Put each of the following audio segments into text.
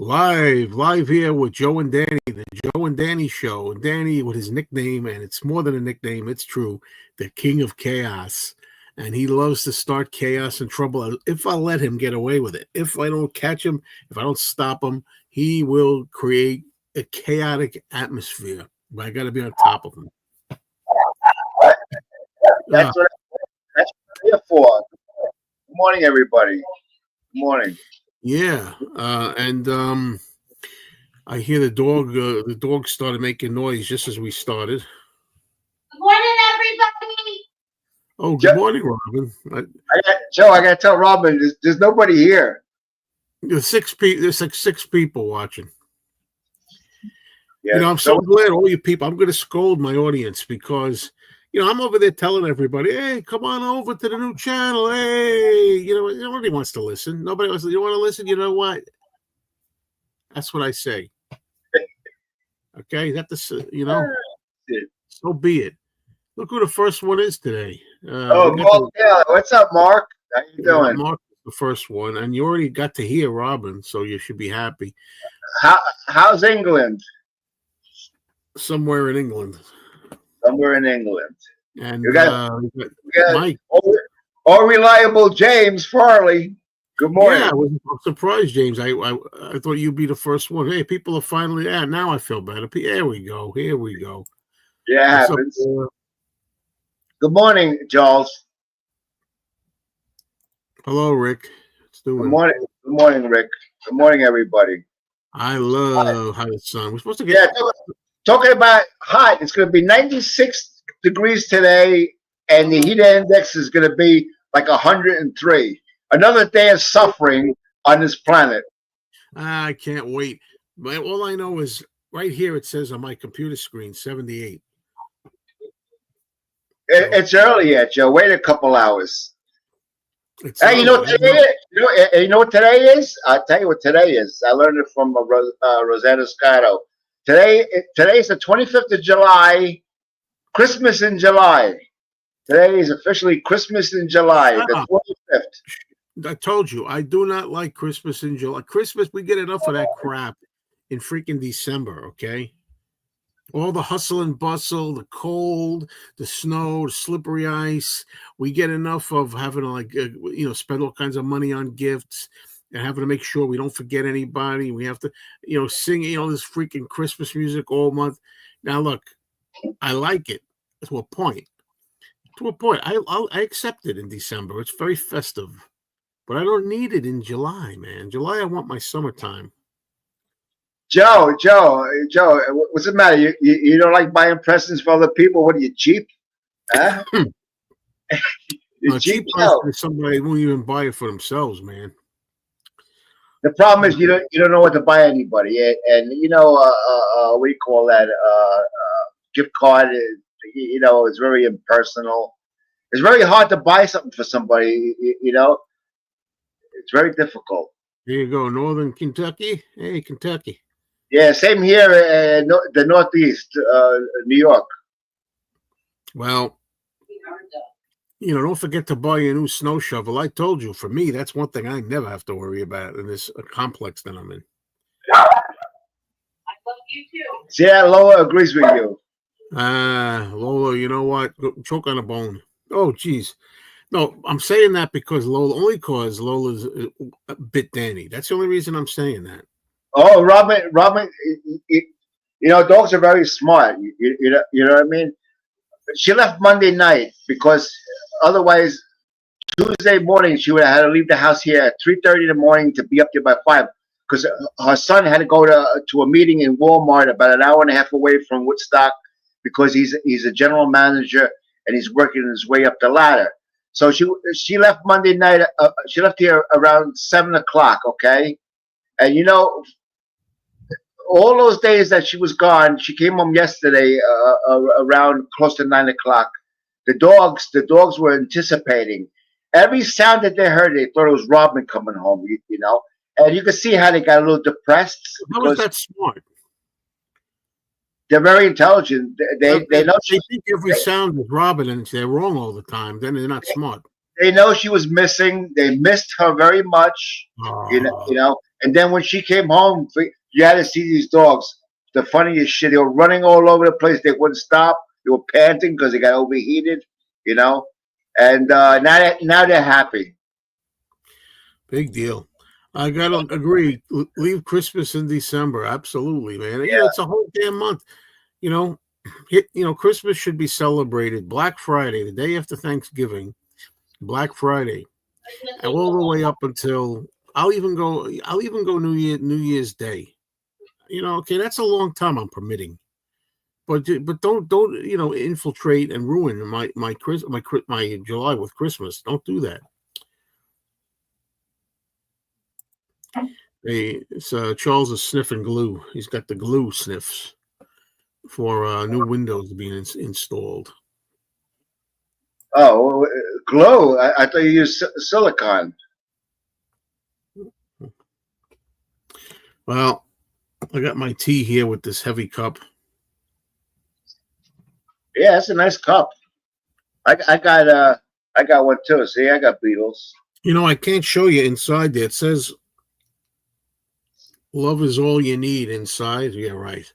Live here with Joe and Danny, the Joe and Danny show. And Danny, with his nickname, and it's more than a nickname, it's true, the King of Chaos. And he loves to start chaos and trouble if I let him get away with it. If I don't catch him, if I don't stop him, he will create a chaotic atmosphere. But I got to be on top of him. That's what I'm here for. Good morning, everybody. Good morning. Yeah, and I hear the dog. The dog started making noise just as we started. Good morning, everybody. Oh, good morning, Robin. Joe, I got to tell Robin, there's nobody here. There's like six people watching. Yeah, I'm so glad all you people. I'm going to scold my audience because I'm over there telling everybody, "Hey, come on over to the new channel." Hey, nobody wants to listen. Nobody wants. You want to listen? You know what? That's what I say. Okay, that so be it. Look who the first one is today. What's up, Mark? How you doing? Mark is the first one, and you already got to hear Robin, so you should be happy. How's England? Somewhere in England. Somewhere in England. And we got Mike. All reliable James Farley. Good morning. Yeah, I'm surprised, James. I thought you'd be the first one. Hey, people are finally. Yeah, now I feel better. Here we go. Yeah, it happens. Good morning, Charles. Hello, Rick. Good morning. Good morning, Rick. Good morning, everybody. I love how it's sun. We're supposed to get. Yeah, talking about hot. It's going to be 96 degrees today, and the heat index is going to be like 103. Another day of suffering on this planet. I can't wait. All I know is right here it says on my computer screen 78. It's early yet, Joe. Wait a couple hours. Hey, you know what today is? You know what today is? I'll tell you what today is. I learned it from Rosetta Scotto. Today's the 25th of July, Christmas in July. Today is officially Christmas in July, the 25th. I told you, I do not like Christmas in July. Christmas, we get enough of that crap in freaking December, okay? All the hustle and bustle, the cold, the snow, the slippery ice. We get enough of having to, spend all kinds of money on gifts and having to make sure we don't forget anybody. We have to, sing, this freaking Christmas music all month. Now, look, I like it to a point. I accept it in December. It's very festive. But I don't need it in July, man. July, I want my summertime. Joe, what's the matter? You don't like buying presents for other people? What are you, cheap? Huh? You're cheap. Somebody won't even buy it for themselves, man. The problem is you don't know what to buy anybody, and what do you call that? Gift card is it's very impersonal. It's very hard to buy something for somebody. It's very difficult. Here you go, Northern Kentucky. Hey, Kentucky. Yeah, same here in the Northeast, New York. Well, don't forget to buy a new snow shovel. I told you, for me, that's one thing I never have to worry about in this complex that I'm in. I love you too. See, Lola agrees with you. Lola, you know what? Choke on a bone. Oh, geez. No, I'm saying that because Lola's a bit Danny. That's the only reason I'm saying that. Oh, Robin, dogs are very smart. You know what I mean? She left Monday night because otherwise Tuesday morning she would have had to leave the house here at 3:30 in the morning to be up there by 5 because her son had to go to a meeting in Walmart about an hour and a half away from Woodstock because he's a general manager and he's working his way up the ladder. So she left Monday night. She left here around 7 o'clock. Okay, and all those days that she was gone, she came home yesterday around close to 9 o'clock. The dogs were anticipating. Every sound that they heard, they thought it was Robin coming home. And you could see how they got a little depressed. How is that smart? They're very intelligent. They know. They think every sound is Robin, and they're wrong all the time. Then they're not smart. they know she was missing. They missed her very much. You know. And then when she came home, you had to see these dogs. The funniest shit. They were running all over the place. They wouldn't stop. They were panting because they got overheated. You know. And now they're happy. Big deal. I gotta agree. Leave Christmas in December. Absolutely, man. Yeah, it's a whole damn month. You know, Christmas should be celebrated. Black Friday, the day after Thanksgiving, Black Friday, and all the way up until I'll even go New Year's Day. You know, okay, that's a long time I'm permitting, but don't infiltrate and ruin my July with Christmas. Don't do that. Charles is sniffing glue. He's got the glue sniffs for new windows being installed. Oh, glow. I thought you used silicone. Well, I got my tea here with this heavy cup. Yeah, that's a nice cup. I got one too. See, I got Beatles. You know, I can't show you inside there. It says love is all you need inside. Yeah, right.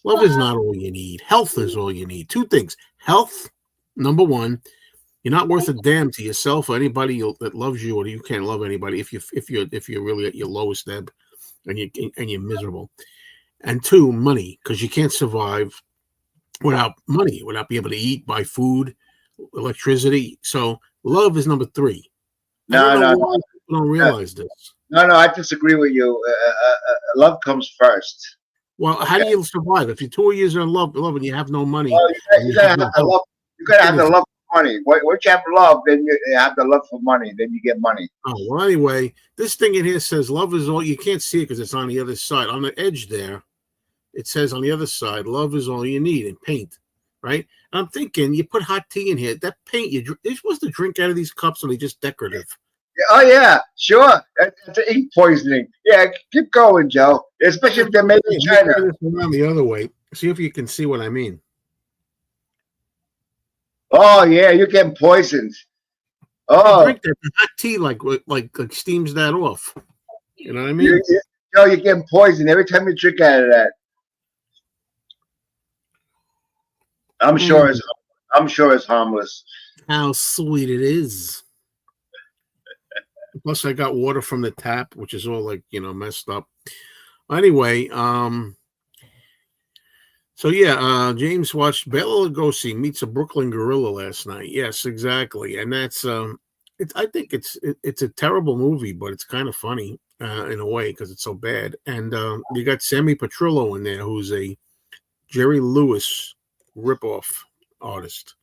Love is not all you need. Health is all you need. Two things. Health, number one. You're not worth a damn to yourself or anybody that loves you, or you can't love anybody if you're really at your lowest ebb and you're miserable. And two, money, because you can't survive without money, without being able to eat, buy food, electricity. So love is number three. No. People don't realize this. No, I disagree with you. Love comes first. Well, how do you survive if you're 2 years in love and you have no money? Well, you gotta have the love. You gotta have the love for money. Once you have love, then you have the love for money. Then you get money. Oh well. Anyway, this thing in here says love is all. You can't see it because it's on the other side. On the edge there, it says on the other side, love is all you need in paint. Right? And I'm thinking, you put hot tea in here. That paint, you're supposed to drink out of these cups, or they just decorative. Oh yeah, sure. It's ink poisoning. Yeah, keep going, Joe. Especially if they're made in China. Turn this around the other way. See if you can see what I mean. Oh yeah, you're getting poisoned. Oh, drink that hot tea like steams that off. You know what I mean? Joe, you're getting poisoned every time you drink out of that. I'm sure it's harmless. How sweet it is. Plus, I got water from the tap, which is all messed up. Anyway, so yeah, James watched Bela Lugosi meets a Brooklyn gorilla last night. Yes, exactly, and that's I think it's a terrible movie, but it's kind of funny in a way because it's so bad. And you got Sammy Petrillo in there, who's a Jerry Lewis ripoff artist.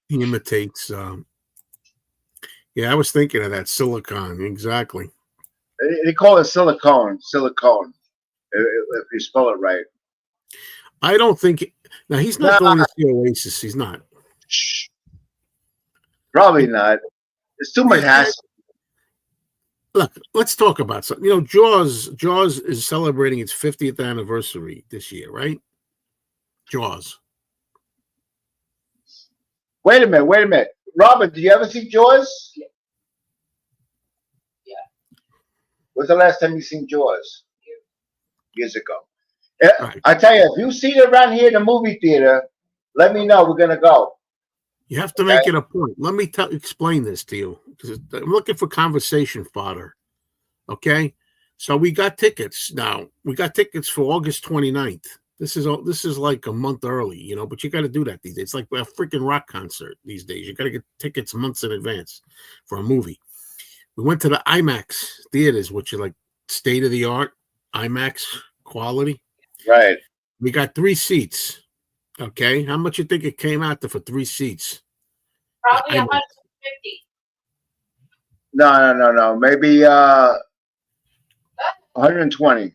He imitates. Yeah, I was thinking of that silicone. Exactly. They call it silicone. Silicone. If you spell it right. I don't think. Now he's not going to see Oasis. He's not. Probably not. It's too much hassle. Look, let's talk about something. You know, Jaws is celebrating its 50th anniversary this year, right? Jaws. Wait a minute. Robert, did you ever see Jaws? Yeah. When's the last time you seen Jaws? Years ago. Right. I tell you, if you see it around here in the movie theater, let me know. We're gonna go. You have to make it a point. Let me explain this to you because I'm looking for conversation fodder. Okay, so we got tickets now. We got tickets for August 29th. This is like a month early, but you got to do that these days. It's like a freaking rock concert these days. You got to get tickets months in advance for a movie. We went to the IMAX theaters, which are like state of the art IMAX quality. Right. We got 3 seats. Okay, how much you think it came out to for 3 seats? Probably 150. No. Maybe 120.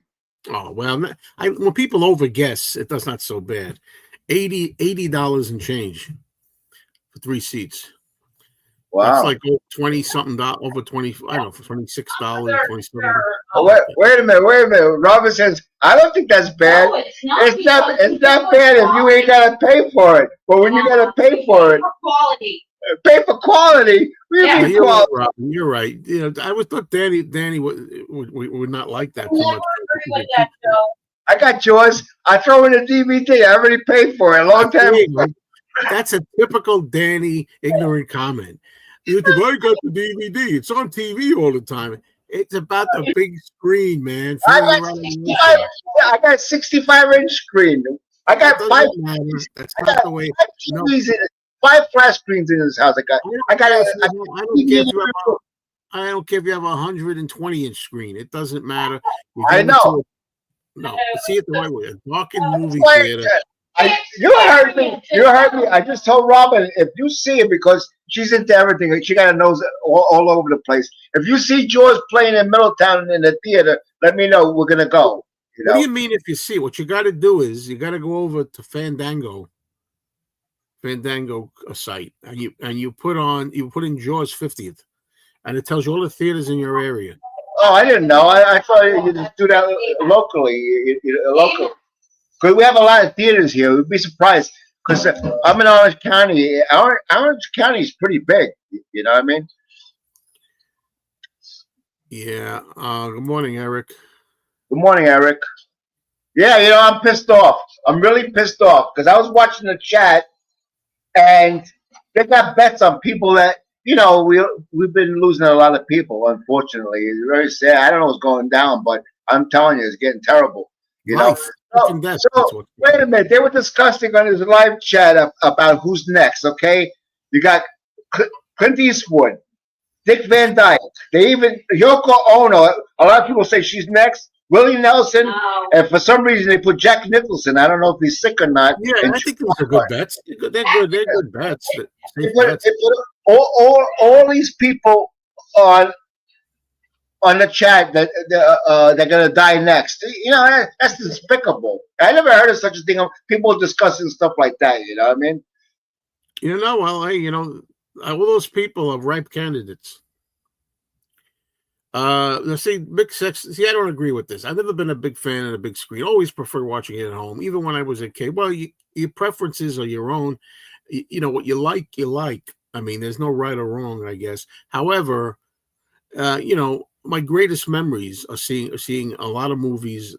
Oh well, when people overguess, that's not so bad. $80 and change for 3 seats. Wow, that's like $20-something, over 20. I don't know, for $26, $27. Wait a minute. Robert says, I don't think that's bad. No, it's not bad if you ain't gotta pay for it. But when you gotta pay for it, quality. Pay for quality. We Yeah. need You're right, quality. Robin. You're right. You know, I would thought Danny would not like that too Never much. agree with that, Joe. I got yours. I throw in a DVD. I already paid for it a long time There you ago. go. That's a typical Danny ignorant comment. You think, I got the DVD. It's on TV all the time. It's about the big screen, man. I Floating got around in 65. motion. I got 65-inch screen. I That got five. doesn't matter. That's I not got the way. five No, TVs in it. 5 flat screens in this house. I got I don't care if you have I don't care if you have a 120-inch screen. It doesn't matter. You I get know. into no, see it the right way. A darkened movie Why- theater. You heard me. You heard me. I just told Robin, if you see it, because she's into everything, she got her nose all over the place. If you see Jaws playing in Middletown in the theater, let me know. We're gonna go. You What do know, you mean if you see it? What you got to do is you got to go over to Fandango site, and you put in Jaws 50th, and it tells you all the theaters in your area. oh, I didn't know. I thought you just do that locally. Locally, because we have a lot of theaters here. We'd be surprised. Because I'm in Orange County. Orange County is pretty big. You know what I mean? Yeah. Good morning, Eric. Good morning, Eric. Yeah, I'm pissed off. I'm really pissed off because I was watching the chat and they got bets on people that we've been losing a lot of people. Unfortunately, it's very sad. I don't know what's going down, but I'm telling you, it's getting terrible. Life. So, wait a minute. They were discussing on his live chat about who's next. Okay, you got Clint Eastwood, Dick Van Dyke. They even Yoko Ono. A lot of people say she's next. Willie Nelson, No. and for some reason they put Jack Nicholson. I don't know if he's sick or not. Yeah, I think those are good bets. They're good. They're good bets. They put all these people on the chat that they're gonna die next. That's despicable. I never heard of such a thing. People discussing stuff like that. You know what I mean? Well, hey, all those people are ripe candidates. Let's see, big sex. See, I don't agree with this. I've never been a big fan of the big screen. Always prefer watching it at home, even when I was a kid. Well, your preferences are your own. What you like, you like. I mean, there's no right or wrong, I guess. However, my greatest memories are seeing a lot of movies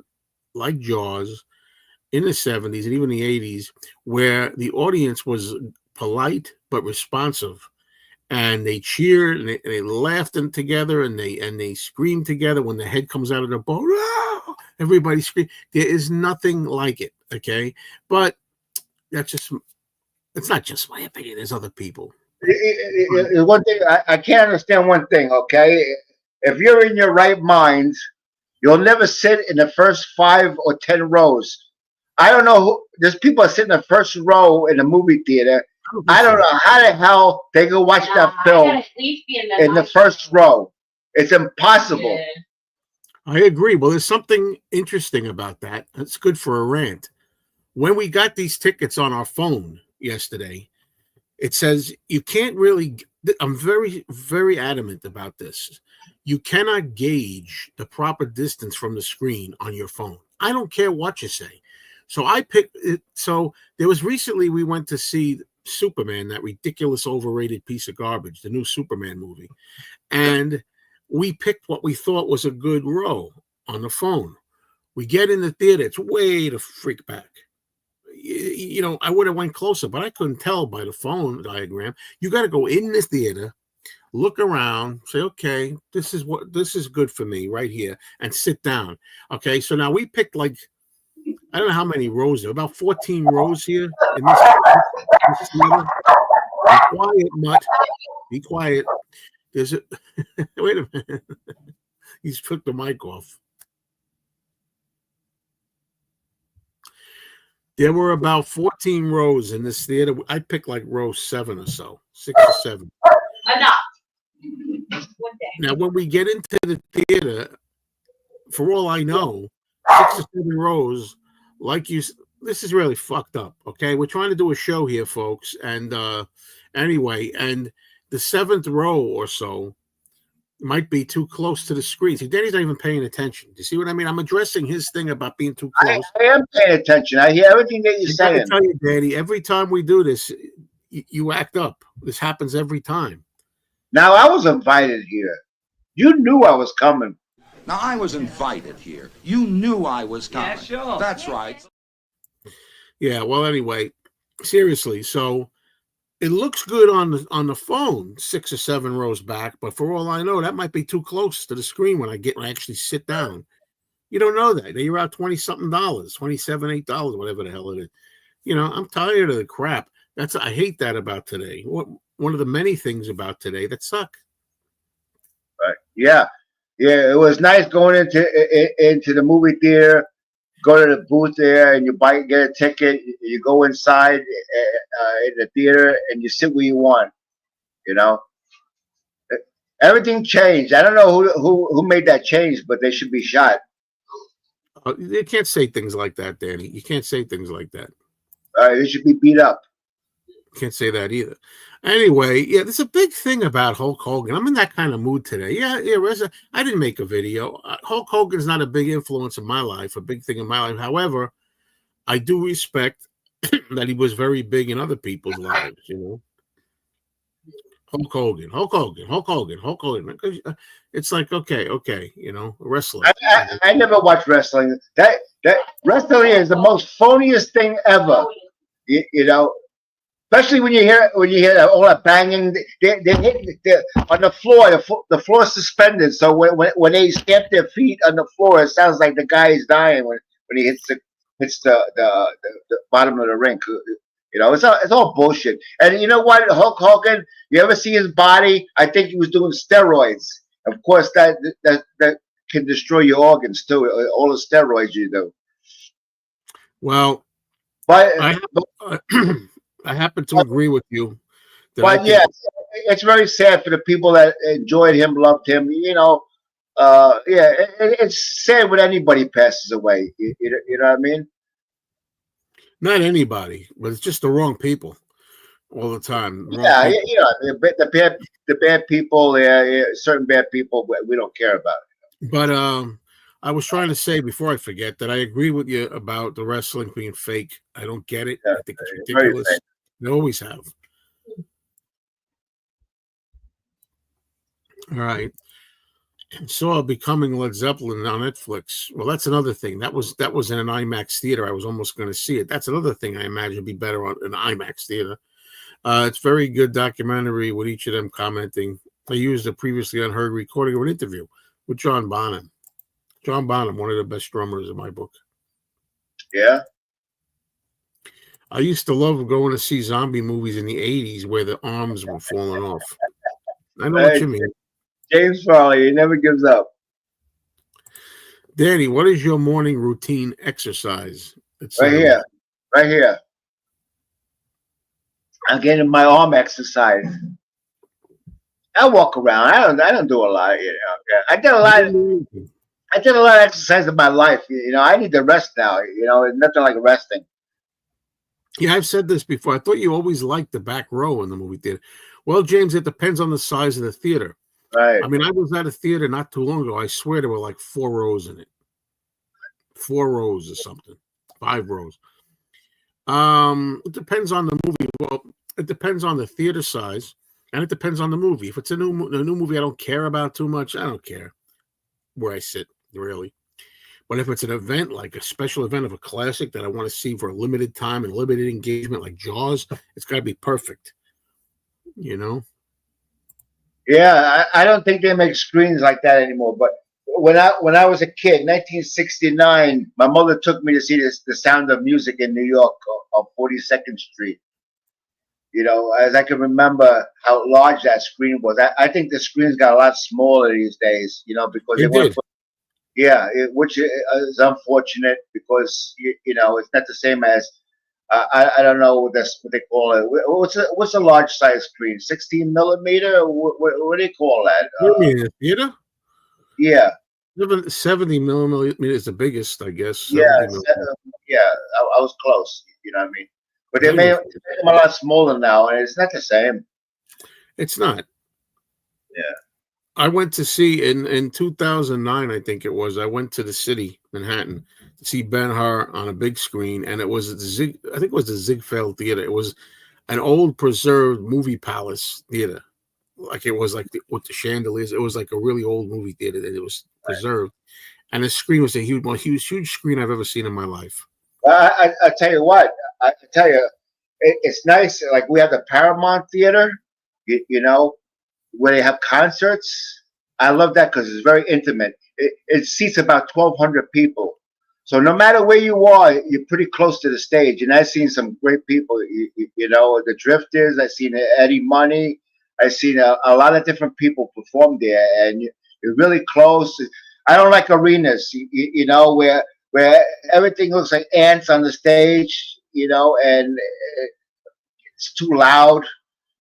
like Jaws in the 70s and even the 80s, where the audience was polite but responsive. And they cheered and they laughed together and they screamed together when the head comes out of the boat. Ah! Everybody screamed. There is nothing like it, okay? But it's not just my opinion. There's other people. One thing I can't understand. One thing, okay? If you're in your right mind, you'll never sit in the first 5 or 10 rows. I don't know. There's people that sit in the first row in the movie theater. I don't know how the hell they can watch that film in the first row. It's impossible. Yeah. I agree. Well, there's something interesting about that. That's good for a rant. When we got these tickets on our phone yesterday, it says you can't really. I'm very, very adamant about this. You cannot gauge the proper distance from the screen on your phone. I don't care what you say. So I picked it. So there was recently we went to see Superman, that ridiculous overrated piece of garbage, the new Superman movie. And we picked what we thought was a good row on the phone. We get in the theater, it's way the freak back. I would have went closer, but I couldn't tell by the phone diagram. You got to go in the theater, look around, say, okay, this is good for me right here, and sit down. Okay, so now we picked I don't know how many rows there, about 14 rows here in this theater. Be quiet, Mutt. Be quiet. There's a wait a minute. He's took the mic off. There were about 14 rows in this theater. I picked row 7 or so, 6 or 7. Enough. One day. Now, when we get into the theater, for all I know, 6 or 7 rows, this is really fucked up. Okay, we're trying to do a show here, folks, and anyway, and the 7th row or so might be too close to the screen. See, Danny's not even paying attention. Do you see what I mean? I'm addressing his thing about being too close. I am paying attention. I hear everything that you're saying. I tell you, Danny, every time we do this, you act up. This happens every time. Now I was invited here. You knew I was coming. Now, I was invited here. You knew I was coming. Yeah, sure. That's right. Yeah. Well, anyway, seriously. So it looks good on the phone, 6 or 7 rows back, but for all I know, that might be too close to the screen when I actually sit down. You don't know that. You're out $20-something, $27, $8, whatever the hell it is. You know, I'm tired of the crap. I hate that about today. One of the many things about today that suck. Right. Yeah. Yeah. It was nice going into the movie theater, go to the booth there, and get a ticket. You go inside in the theater, and you sit where you want. You know, everything changed. I don't know who made that change, but they should be shot. You can't say things like that, Danny. You can't say things like that. They should be beat up. Can't say that either. Anyway, yeah, there's a big thing about Hulk Hogan. I'm in that kind of mood today. Yeah. I didn't make a video. Hulk Hogan's not a big influence in my life, a big thing in my life. However, I do respect that he was very big in other people's lives, you know. Hulk Hogan. It's like, okay, you know, wrestling. I never watched wrestling. That wrestling is the most phoniest thing ever. You know, especially when you hear all that banging. They hit on the floor. The floor is suspended, so when they stamp their feet on the floor, it sounds like the guy is dying when he hits the bottom of the ring. You know, it's all bullshit. And you know what, Hulk Hogan? You ever see his body? I think he was doing steroids. Of course, that can destroy your organs too. All the steroids you do. Well, but I happen to agree with you. But yeah, it's very sad for the people that enjoyed him, loved him. You know, it's sad when anybody passes away. You know what I mean? Not anybody, but it's just the wrong people all the time. Yeah, you know, the bad people, certain bad people, we don't care about it. But I was trying to say before I forget that I agree with you about the wrestling being fake. I don't get it. Yeah, I think it's ridiculous. They always have. All right. Saw Becoming Led Zeppelin on Netflix. Well, that's another thing. That was in an IMAX theater. I was almost going to see it. That's another thing I imagine would be better on an IMAX theater. It's very good documentary with each of them commenting. I used a previously unheard recording of an interview with John Bonham. John Bonham, one of the best drummers in my book. Yeah. I used to love going to see zombie movies in the 80s where the arms were falling off. I know what you mean. James Farley, he never gives up. Danny, what is your morning routine exercise? Right here. I'm getting my arm exercise. I walk around. I don't do a lot. You know, I did a lot of exercise in my life. You know, I need to rest now. You know, it's nothing like resting. Yeah, I've said this before. I thought you always liked the back row in the movie theater. Well, James, it depends on the size of the theater. Right. I mean, I was at a theater not too long ago. I swear there were like 4 rows in it. 4 rows or something. 5 rows. It depends on the movie. Well, it depends on the theater size, and it depends on the movie. If it's a new movie I don't care about too much, I don't care where I sit, really. But if it's an event, like a special event of a classic that I want to see for a limited time and limited engagement, like Jaws, it's got to be perfect. You know? Yeah, I don't think they make screens like that anymore. But when I was a kid, 1969, my mother took me to see the Sound of Music in New York on 42nd Street. You know, as I can remember how large that screen was. I think the screens got a lot smaller these days. You know, because they weren't. Yeah, which is unfortunate because you know it's not the same as. I don't know what they call it. What's a large size screen? 16 millimeter? What do you call that? You mean a theater? Yeah. 70 millimeter is the biggest, I guess. Yeah, I was close. You know what I mean? But they made them a lot smaller now, and it's not the same. It's not. Yeah. I went to see in 2009, I think it was. I went to the city, Manhattan, to see Ben-Hur on a big screen, and it was I think it was the Ziegfeld Theater. It was an old preserved movie palace theater. Like it was like with the chandeliers. It was like a really old movie theater that it was preserved. And the screen was a huge screen I've ever seen in my life. I tell you what, I tell you, it's nice. Like we have the Paramount Theater, you know, where they have concerts. I love that because it's very intimate. It seats about 1,200 people. So no matter where you are, you're pretty close to the stage. And I've seen some great people, you know, the Drifters. I've seen Eddie Money. I've seen a lot of different people perform there. And you're really close. I don't like arenas, you know, where everything looks like ants on the stage, you know, and it's too loud.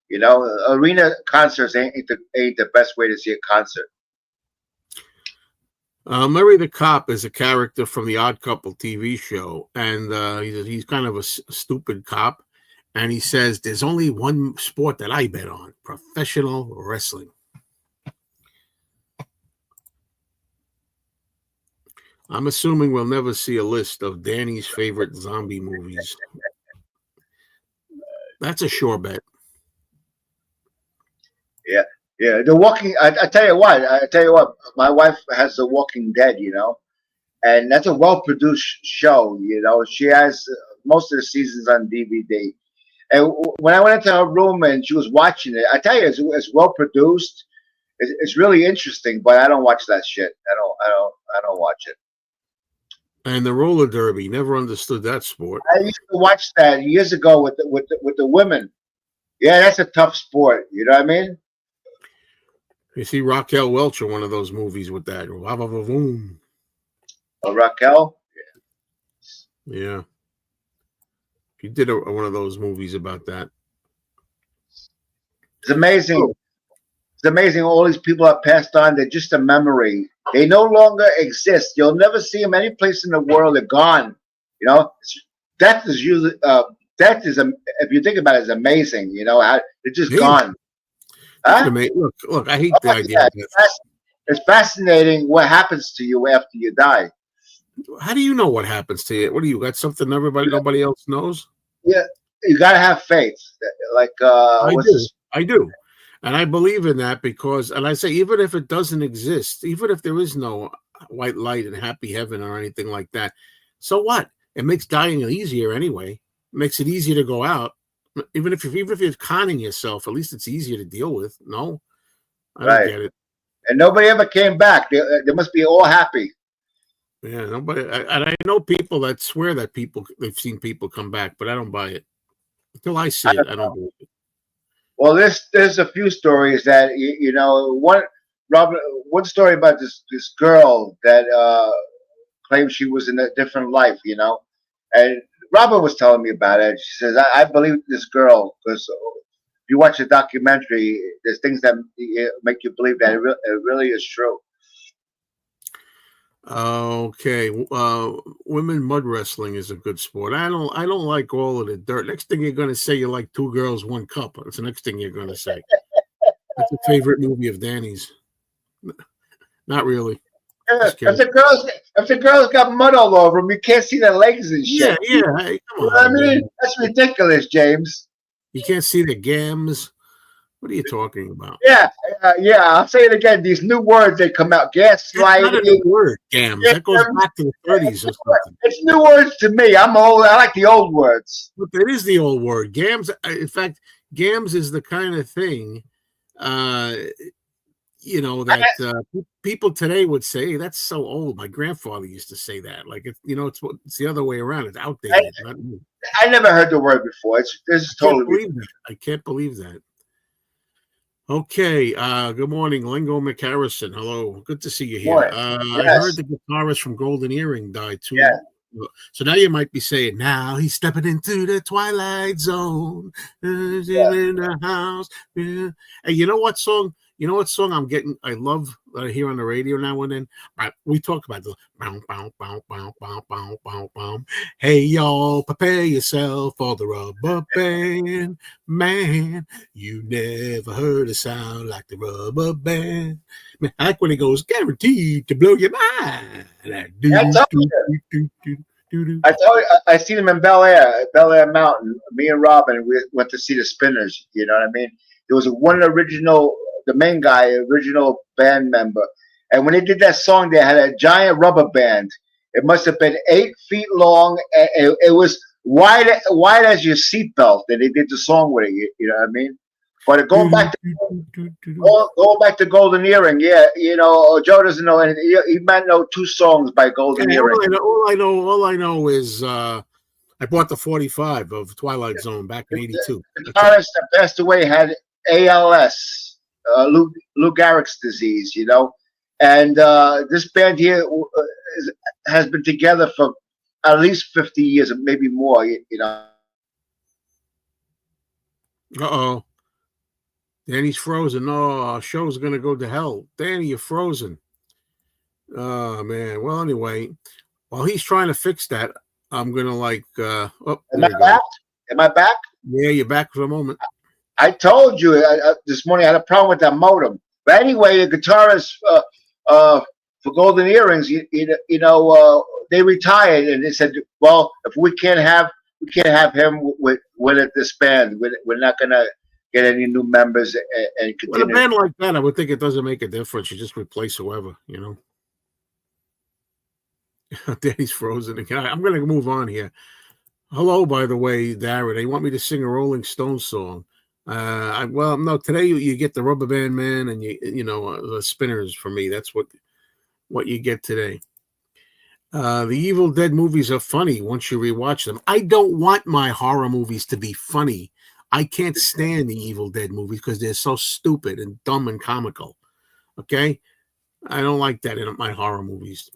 You know, arena concerts ain't the best way to see a concert. Murray the Cop is a character from the Odd Couple TV show, and he's kind of a stupid cop, and he says, there's only one sport that I bet on, professional wrestling. I'm assuming we'll never see a list of Danny's favorite zombie movies. That's a sure bet. Yeah. The Walking. I tell you what. My wife has The Walking Dead. You know, and that's a well-produced show. You know, she has most of the seasons on DVD. And when I went into her room and she was watching it, I tell you, it's well-produced. It's really interesting, but I don't watch that shit. I don't watch it. And the roller derby, never understood that sport. I used to watch that years ago with the women. Yeah, that's a tough sport. You know what I mean? You see Raquel Welch in one of those movies with that. Boom. Oh, Raquel? Yeah. He did one of those movies about that. It's amazing. It's amazing. All these people have passed on. They're just a memory. They no longer exist. You'll never see them any place in the world. They're gone. You know, death is usually if you think about it, is amazing. You know, they're just gone. Huh? Look, I hate the idea. It's fascinating what happens to you after you die. How do you know what happens to you? What do you got? Something nobody else knows? Yeah, you gotta have faith. Like I do. And I believe in that because, and I say, even if it doesn't exist, even if there is no white light and happy heaven or anything like that, so what? It makes dying easier anyway. It makes it easier to go out. Even if you're conning yourself, at least it's easier to deal with. No, I don't get it. And nobody ever came back. They must be all happy. Yeah, nobody. And I know people that swear that they've seen people come back, but I don't buy it. Until I see it, I don't believe it. Well, there's a few stories that you know. One story about this girl that claims she was in a different life. You know, and Robert was telling me about it. She says, I believe this girl because if you watch the documentary, there's things that make you believe that it really is true. Okay, women mud wrestling is a good sport. I don't like all of the dirt. Next thing you're gonna say, you like Two Girls, One Cup. That's the next thing you're gonna say. That's a favorite movie of Danny's. Not really. If the girls got mud all over them, you can't see their legs and shit. Yeah. Hey, come on, I mean, that's ridiculous, James. You can't see the gams. What are you talking about? Yeah. I'll say it again. These new words that come out, gaslighting. Not a new word, gams. That goes back to the 30s or something. It's new words to me. I'm old. I like the old words. But it is the old word. Gams. In fact, gams is the kind of thing, you know, that people today would say, hey, that's so old. My grandfather used to say that. Like, it's the other way around. It's outdated. I never heard the word before. This is totally. I can't believe that. Okay. Good morning, Lingo McHarrison. Hello. Good to see you here. Yes. I heard the guitarist from Golden Earring died too. Yeah. So now you might be saying, now he's stepping into the twilight zone. In the house. Yeah. Hey, you know what song? I love that I hear on the radio now and then. We talk about the bow, bow, bow, bow, bow, bow, bow, bow. Hey, y'all, prepare yourself for the rubber band. Man, you never heard a sound like the rubber band. Man, I like when it goes, guaranteed to blow your mind. I told you, I seen him in Bel Air Mountain. Me and Robin, we went to see the Spinners. You know what I mean? There was one original, the main guy, original band member. And when they did that song, they had a giant rubber band. It must have been 8 feet long. And it was wide as your seatbelt. And they did the song with it. You know what I mean? But going back to Golden Earring, yeah, you know, Joe doesn't know anything. He might know 2 songs by Golden Earring. All I know is I bought the 45 of Twilight Zone back in '82. The guitarist that passed away had ALS, Lou Gehrig's disease, you know. And this band here has been together for at least 50 years, maybe more, you know. Uh-oh. Danny's frozen. No, our show's going to go to hell. Danny, you're frozen. Oh, man. Well, anyway, while he's trying to fix that, I'm going to Am I back? Am I back? Yeah, you're back for a moment. I told you this morning I had a problem with that modem. But anyway, the guitarist for Golden Earrings, you know, they retired, and they said, well, if we can't have him with this band, we're not going to get any new members and continue. With a band like that, I would think it doesn't make a difference. You just replace whoever, you know. Danny's frozen again. I'm going to move on here. Hello, by the way, Darren. They want me to sing a Rolling Stones song. Well, no. Today you get the Rubber Band Man and you know the Spinners for me. That's what you get today. The Evil Dead movies are funny once you rewatch them. I don't want my horror movies to be funny. I can't stand the Evil Dead movies because they're so stupid and dumb and comical. Okay? I don't like that in my horror movies.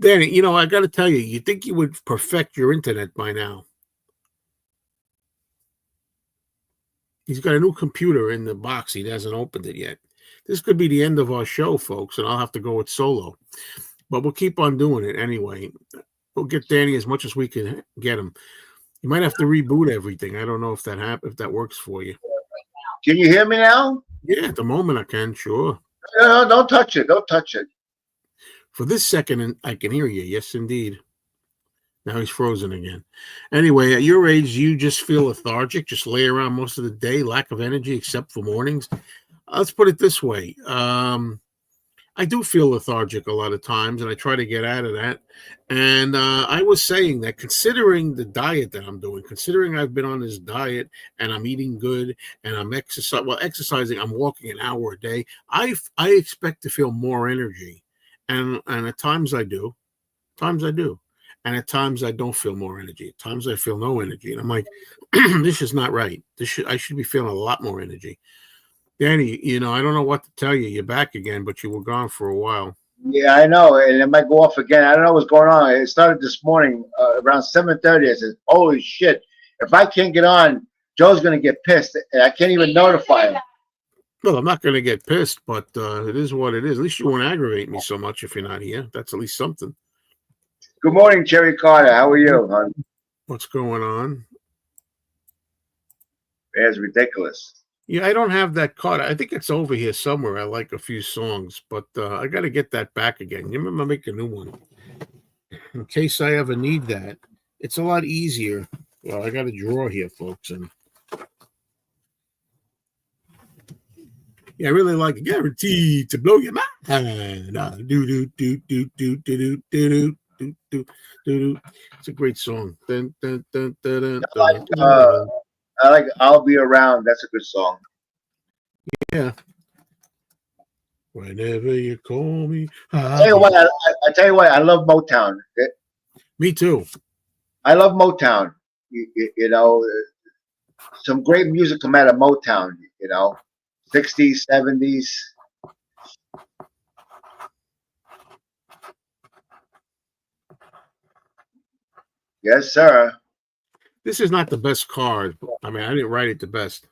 Danny, you know, I got to tell you, you think you would perfect your internet by now. He's got a new computer in the box. He hasn't opened it yet. This could be the end of our show, folks, and I'll have to go with solo. But we'll keep on doing it anyway. We'll get Danny as much as we can get him. You might have to reboot everything. I don't know if that works for you. Can you hear me now? Yeah, at the moment I can, sure. No, don't touch it. Don't touch it. For this second, I can hear you. Yes, indeed. Now he's frozen again. Anyway, at your age, you just feel lethargic, just lay around most of the day, lack of energy except for mornings. Let's put it this way. I do feel lethargic a lot of times, and I try to get out of that. And I was saying that considering the diet that I'm doing, considering I've been on this diet and I'm eating good and I'm exercising, I'm walking an hour a day, I expect to feel more energy. And at times I do. And at times I don't feel more energy. At times I feel no energy. And I'm like, this is not right. I should be feeling a lot more energy. Danny, you know, I don't know what to tell you. You're back again, but you were gone for a while. Yeah, I know, and it might go off again. I don't know what's going on. It started this morning around 7:30. I said, "Holy shit! If I can't get on, Joe's gonna get pissed, and I can't even notify him." Well, I'm not going to get pissed, but it is what it is. At least you won't aggravate me so much if you're not here. That's at least something. Good morning, Cherry Carter. How are you, hon? What's going on? It's ridiculous. Yeah, I don't have that card. I think it's over here somewhere. I like a few songs, but I got to get that back again. You remember, make a new one in case I ever need that. It's a lot easier. Well, I got a drawer here, folks, and yeah, I really like it. Guaranteed to blow your mind. It's a great song. I like "I'll Be Around." That's a good song. Yeah. Whenever you call me. I tell you what, I love Motown. Me too. I love Motown. You know, some great music come out of Motown. You know, 60s, 70s. Yes, sir. This is not the best card. I mean, I didn't write it the best.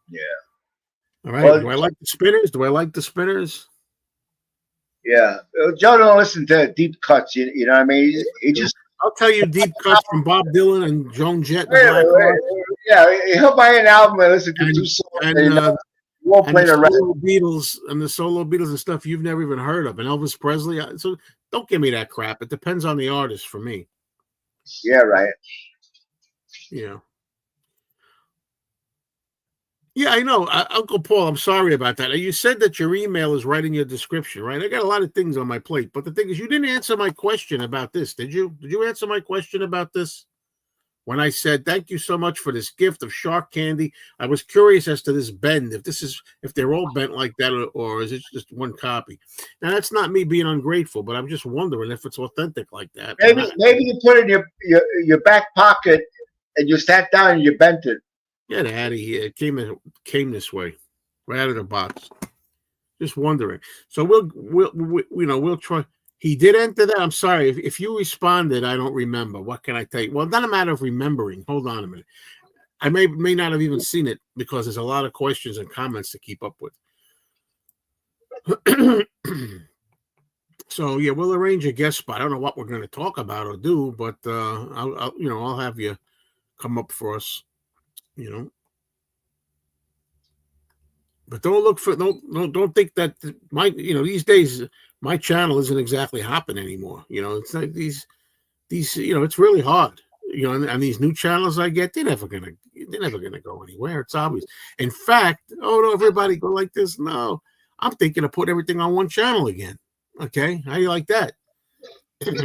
Yeah. All right. Well, do I like the Spinners? Yeah. Joe don't listen to deep cuts. You know what I mean? He just. I'll tell you deep cuts from Bob Dylan and Joan Jett. Yeah, he'll buy an album and listen to 2 songs. won't and play the rest. the solo Beatles and stuff you've never even heard of, and Elvis Presley. So don't give me that crap. It depends on the artist for me. Yeah, right. Yeah. Yeah, I know. Uncle Paul, I'm sorry about that. You said that your email is right in your description, right? I got a lot of things on my plate, but the thing is, you didn't answer my question about this, did you? Did you answer my question about this? When I said, thank you so much for this gift of shark candy, I was curious as to this bend, if they're all bent like that, or is it just one copy? Now, that's not me being ungrateful, but I'm just wondering if it's authentic like that. Maybe you put it in your back pocket and you sat down and you bent it. Get out of here. It came this way, right out of the box. Just wondering. So we'll try. He did enter that. I'm sorry. If you responded, I don't remember. What can I tell you? Well, it's not a matter of remembering. Hold on a minute. I may not have even seen it because there's a lot of questions and comments to keep up with. So yeah, we'll arrange a guest spot. I don't know what we're going to talk about or do, but I'll have you come up for us. But don't think that these days my channel isn't exactly hopping anymore. It's like these it's really hard. And these new channels I get, they're never gonna go anywhere. It's obvious. In fact, no, everybody go like this. No, I'm thinking of putting everything on one channel again. Okay, how do you like that? Because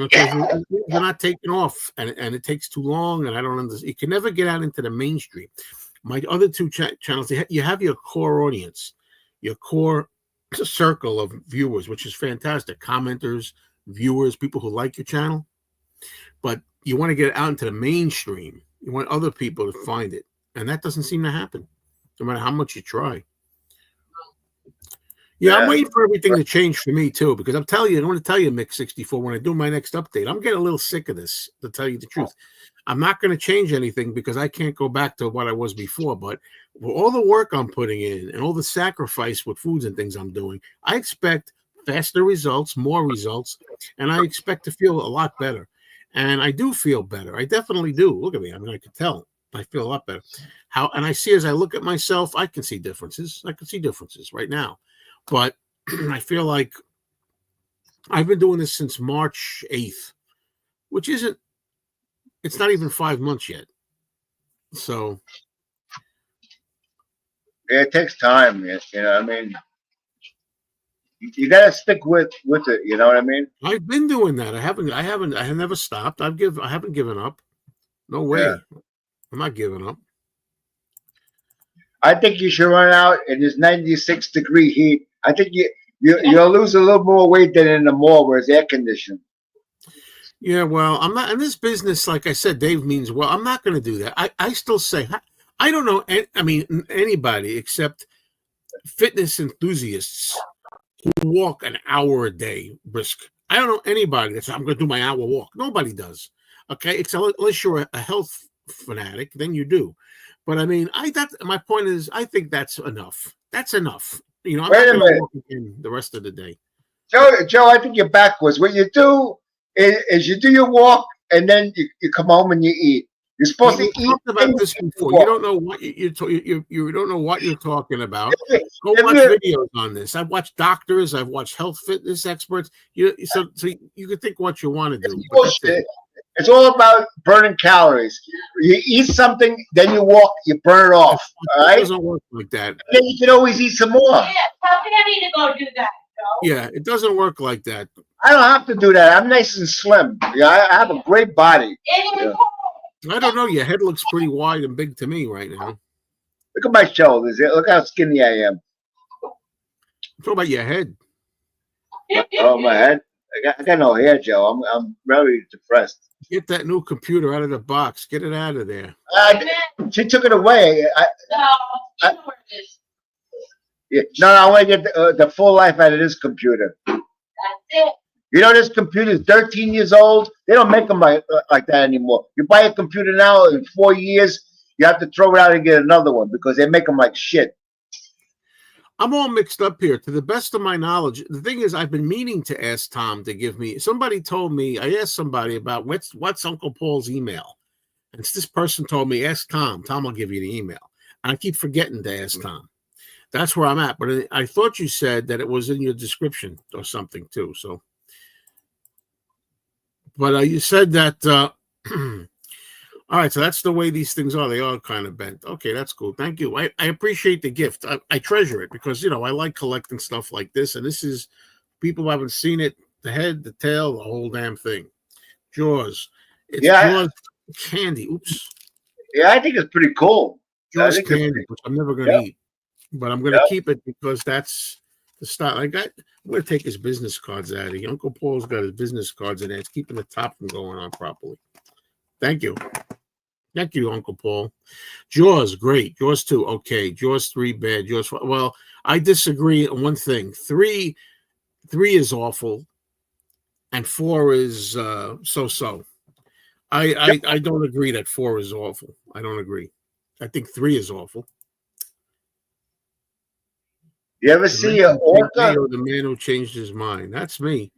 they're not taking off, and it takes too long, and I don't understand. You can never get out into the mainstream. My other two channels, you have your core audience, your core circle of viewers, which is fantastic. Commenters, viewers, people who like your channel. But you want to get it out into the mainstream. You want other people to find it. And that doesn't seem to happen, no matter how much you try. Yeah, I'm waiting for everything to change for me, too, because I'm telling you, I want to tell you, Mix64, when I do my next update, I'm getting a little sick of this, to tell you the truth. I'm not going to change anything because I can't go back to what I was before. But with all the work I'm putting in and all the sacrifice with foods and things I'm doing, I expect faster results, more results, and I expect to feel a lot better. And I do feel better. I definitely do. Look at me. I mean, I can tell. I feel a lot better. And I see as I look at myself, I can see differences. I can see differences right now. But I feel like I've been doing this since March 8th, which it's not even 5 months yet. So. Yeah, it takes time. I mean, you got to stick with it. You know what I mean? I've been doing that. I have never stopped. I haven't given up. No way. Yeah. I'm not giving up. I think you should run out in this 96-degree heat. I think you'll lose a little more weight than in the mall where it's air conditioned. Yeah, well, I'm not in this business. Like I said, Dave means well. I'm not going to do that. I still say I don't know. I mean, anybody except fitness enthusiasts who walk an hour a day brisk. I don't know anybody that's I'm going to do my hour walk. Nobody does. Okay, unless you're a health fanatic, then you do. But I mean, my point is, I think that's enough. That's enough. I'm not going to walk again the rest of the day. Joe, I think you're backwards. What you do is you do your walk and then you come home and you eat. You're supposed to eat. Talked about this before. You don't know what you don't know what you're talking about. Go watch videos on this. I've watched doctors. I've watched health fitness experts. So you can think what you want to do. It's all about burning calories. You eat something, then you walk, you burn it off. All right? It doesn't work like that. And then you can always eat some more. Yeah, tell Danny to go do that, Joe. Yeah, it doesn't work like that. I don't have to do that. I'm nice and slim. Yeah, I have a great body. Yeah. I don't know. Your head looks pretty wide and big to me right now. Look at my shoulders. Look how skinny I am. I'm talking about your head. Oh, my head. I got no hair, Joe. I'm very depressed. Get that new computer out of the box. Get it out of there. She took it away. No, where it is. Yeah. No, I want to get the full life out of this computer. That's it. You know, this computer is 13 years old. They don't make them like that anymore. You buy a computer now, in 4 years, you have to throw it out and get another one because they make them like shit. I'm all mixed up here. To the best of my knowledge, the thing is, I've been meaning to ask Tom to give me. Somebody told me, I asked somebody about what's Uncle Paul's email. And this person told me, ask Tom. Tom will give you the email. And I keep forgetting to ask Tom. That's where I'm at. But I thought you said that it was in your description or something too. So, but you said that. All right, so that's the way these things are. They are kind of bent. Okay, that's cool. Thank you. I appreciate the gift. I treasure it because I like collecting stuff like this, and this is people who haven't seen it. The head, the tail, the whole damn thing. Jaws. It's Yeah, Jaws candy. Oops. yeah, I think it's pretty cool. I Jaws think it's candy, pretty, which I'm never going to yeah, eat, but I'm going to yeah. keep it because that's the style. I'm going to take his business cards out of here. Uncle Paul's got his business cards in there. It's keeping the top from going on properly. Thank you. Thank you, Uncle Paul. Jaws, great. Jaws 2, okay. Jaws 3, bad. Jaws 4. Well, I disagree on one thing. Three is awful, and 4 is so-so. I don't agree that 4 is awful. I don't agree. I think 3 is awful. You ever see Orca? The man who changed his mind. That's me.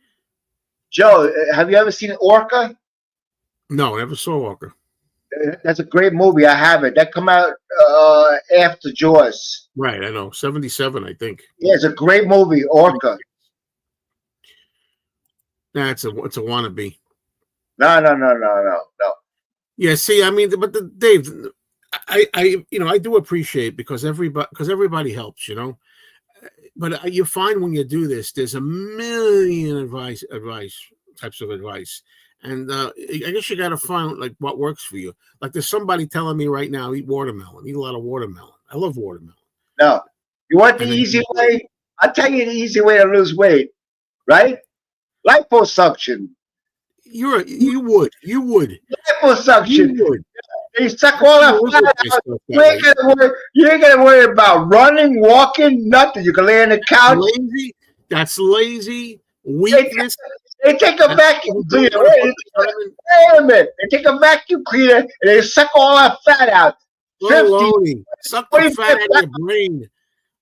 Joe, have you ever seen Orca? No, I never saw Walker. That's a great movie. I have it. That come out after Jaws. Right, I know. 77, I think. Yeah, it's a great movie, Orca. Nah, it's a wannabe. No. Yeah, see, I mean, but Dave, I do appreciate because everybody helps, But you find when you do this, there's a million advice types of advice, and I guess you got to find like what works for you. Like there's somebody telling me right now, eat watermelon, eat a lot of watermelon. I love watermelon. No. You want the easy way? I'll tell you the easy way to lose weight, right? Liposuction. You would. Liposuction. You would. They suck all that fat out. You ain't gonna worry about running, walking, nothing. You can lay on the couch. Lazy. That's lazy. Weakness. They take a vacuum cleaner. Wait a minute. They take a vacuum cleaner and they suck all that fat out. Suck the fat out of your brain.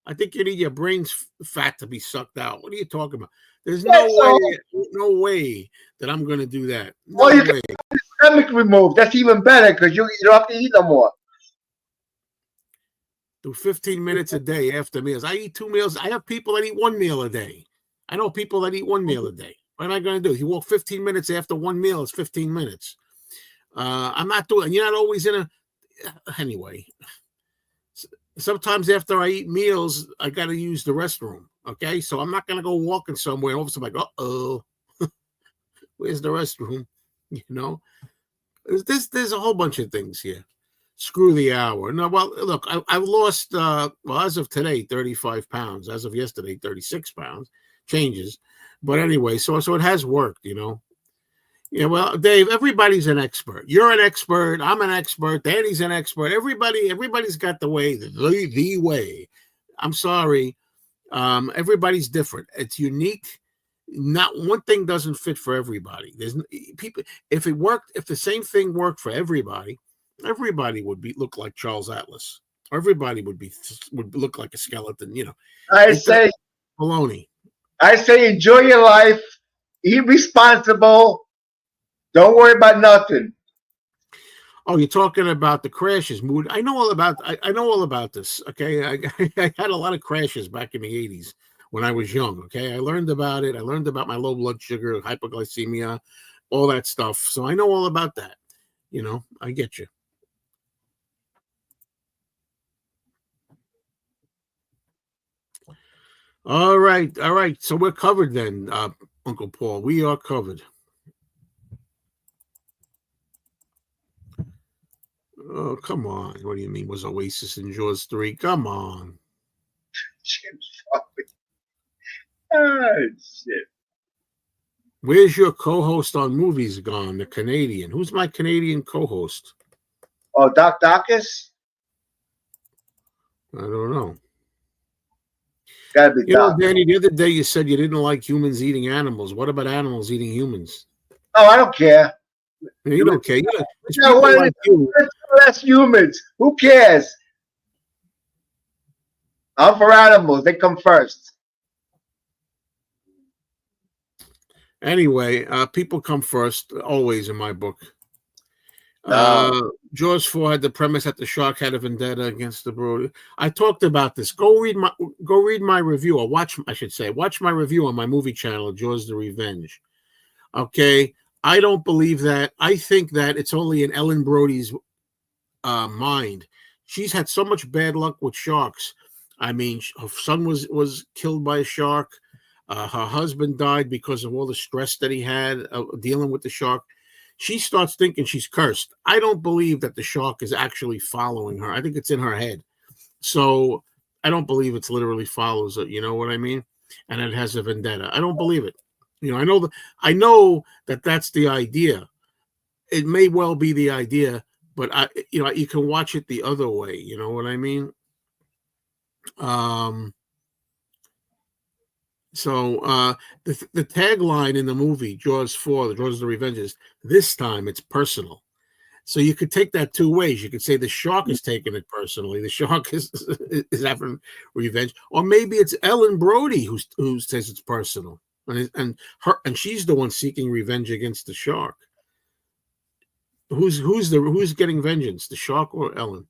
I think you need your brain's fat to be sucked out. What are you talking about? There's no way that I'm going to do that. No way. Can have the stomach removed. That's even better because you don't have to eat no more. Do 15 minutes a day after meals. I eat 2 meals. I have people that eat 1 meal a day. I know people that eat 1 meal a day. What am I going to do? You walk 15 minutes after 1 meal. It's 15 minutes. I'm not doing. You're not always in a. Anyway. Sometimes after I eat meals, I got to use the restroom. Okay, so I'm not going to go walking somewhere. All of a sudden, like, uh-oh, where's the restroom? There's a whole bunch of things here. Screw the hour. No, well, look, I've lost, as of today, 35 pounds. As of yesterday, 36 pounds. Changes. But anyway, so it has worked, Yeah, well, Dave, everybody's an expert. You're an expert. I'm an expert. Danny's an expert. Everybody's got the way, the way. I'm sorry. Everybody's different. It's unique. Not one thing doesn't fit for everybody. There's people. If the same thing worked for everybody would look like Charles Atlas. Everybody would look like a skeleton. I say baloney. I say enjoy your life. Eat responsible. Don't worry about nothing. Oh, you're talking about the crashes, mood. I know all about this. Okay, I had a lot of crashes back in the 80s when I was young. Okay, I learned about it. I learned about my low blood sugar, hypoglycemia, all that stuff. So I know all about that. I get you. All right. So we're covered then, Uncle Paul. We are covered. Oh, come on. What do you mean? Was Oasis in Jaws 3? Come on. Oh, shit. Where's your co-host on Movies gone? The Canadian. Who's my Canadian co-host? Oh, Doc Dacus? I don't know. Gotta be Doc. Danny, the other day you said you didn't like humans eating animals. What about animals eating humans? Oh, I don't care. You don't care. That's humans. Who cares? I'm for animals. They come first. Anyway, people come first, always in my book. No. Jaws 4 had the premise that the shark had a vendetta against the Brody. I talked about this. Go read my review, or watch my review on my movie channel, Jaws the Revenge. Okay. I don't believe that. I think that it's only in Ellen Brody's mind. She's had so much bad luck with sharks. I mean, her son was killed by a shark. Her husband died because of all the stress that he had dealing with the shark. She starts thinking she's cursed. I don't believe that the shark is actually following her. I think it's in her head. So I don't believe it's literally follows her. You know what I mean? And it has a vendetta. I don't believe it. You know, I know that that's the idea. It may well be the idea, but you can watch it the other way. You know what I mean? So the tagline in the movie Jaws 4, the Jaws of the Revenge, is this time it's personal. So you could take that two ways. You could say the shark is taking it personally. The shark is having revenge, or maybe it's Ellen Brody who says it's personal, and she's the one seeking revenge against the shark. Who's getting vengeance, the shark or Ellen?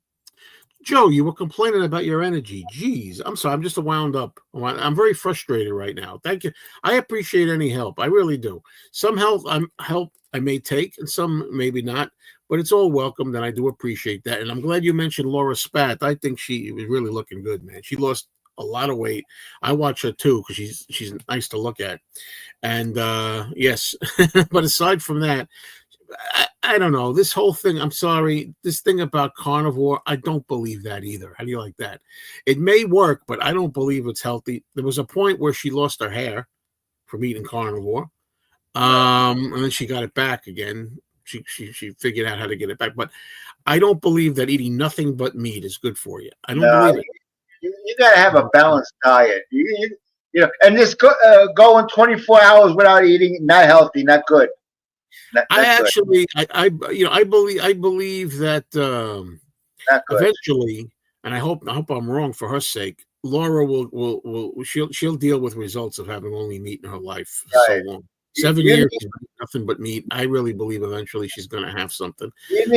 Joe, you were complaining about your energy. Jeez, I'm sorry. I'm just wound up. I'm very frustrated right now. Thank you. I appreciate any help. I really do. Some help I may take, and some maybe not, but it's all welcomed, and I do appreciate that. And I'm glad you mentioned Laura Spath. I think she was really looking good, man. She lost a lot of weight. I watch her too because she's nice to look at. And yes, but aside from that, I don't know. This whole thing, I'm sorry, this thing about carnivore, I don't believe that either. How do you like that? It may work, but I don't believe it's healthy. There was a point where she lost her hair from eating carnivore. And then she got it back again. She figured out how to get it back. But I don't believe that eating nothing but meat is good for you. I don't believe it. You got to have a balanced diet. You know, and this going 24 hours without eating, not healthy, not good. I believe that eventually, and I hope I'm wrong for her sake, Laura she'll deal with results of having only meat in her life for so long. 7 years, nothing but meat. I really believe eventually she's going to have something. You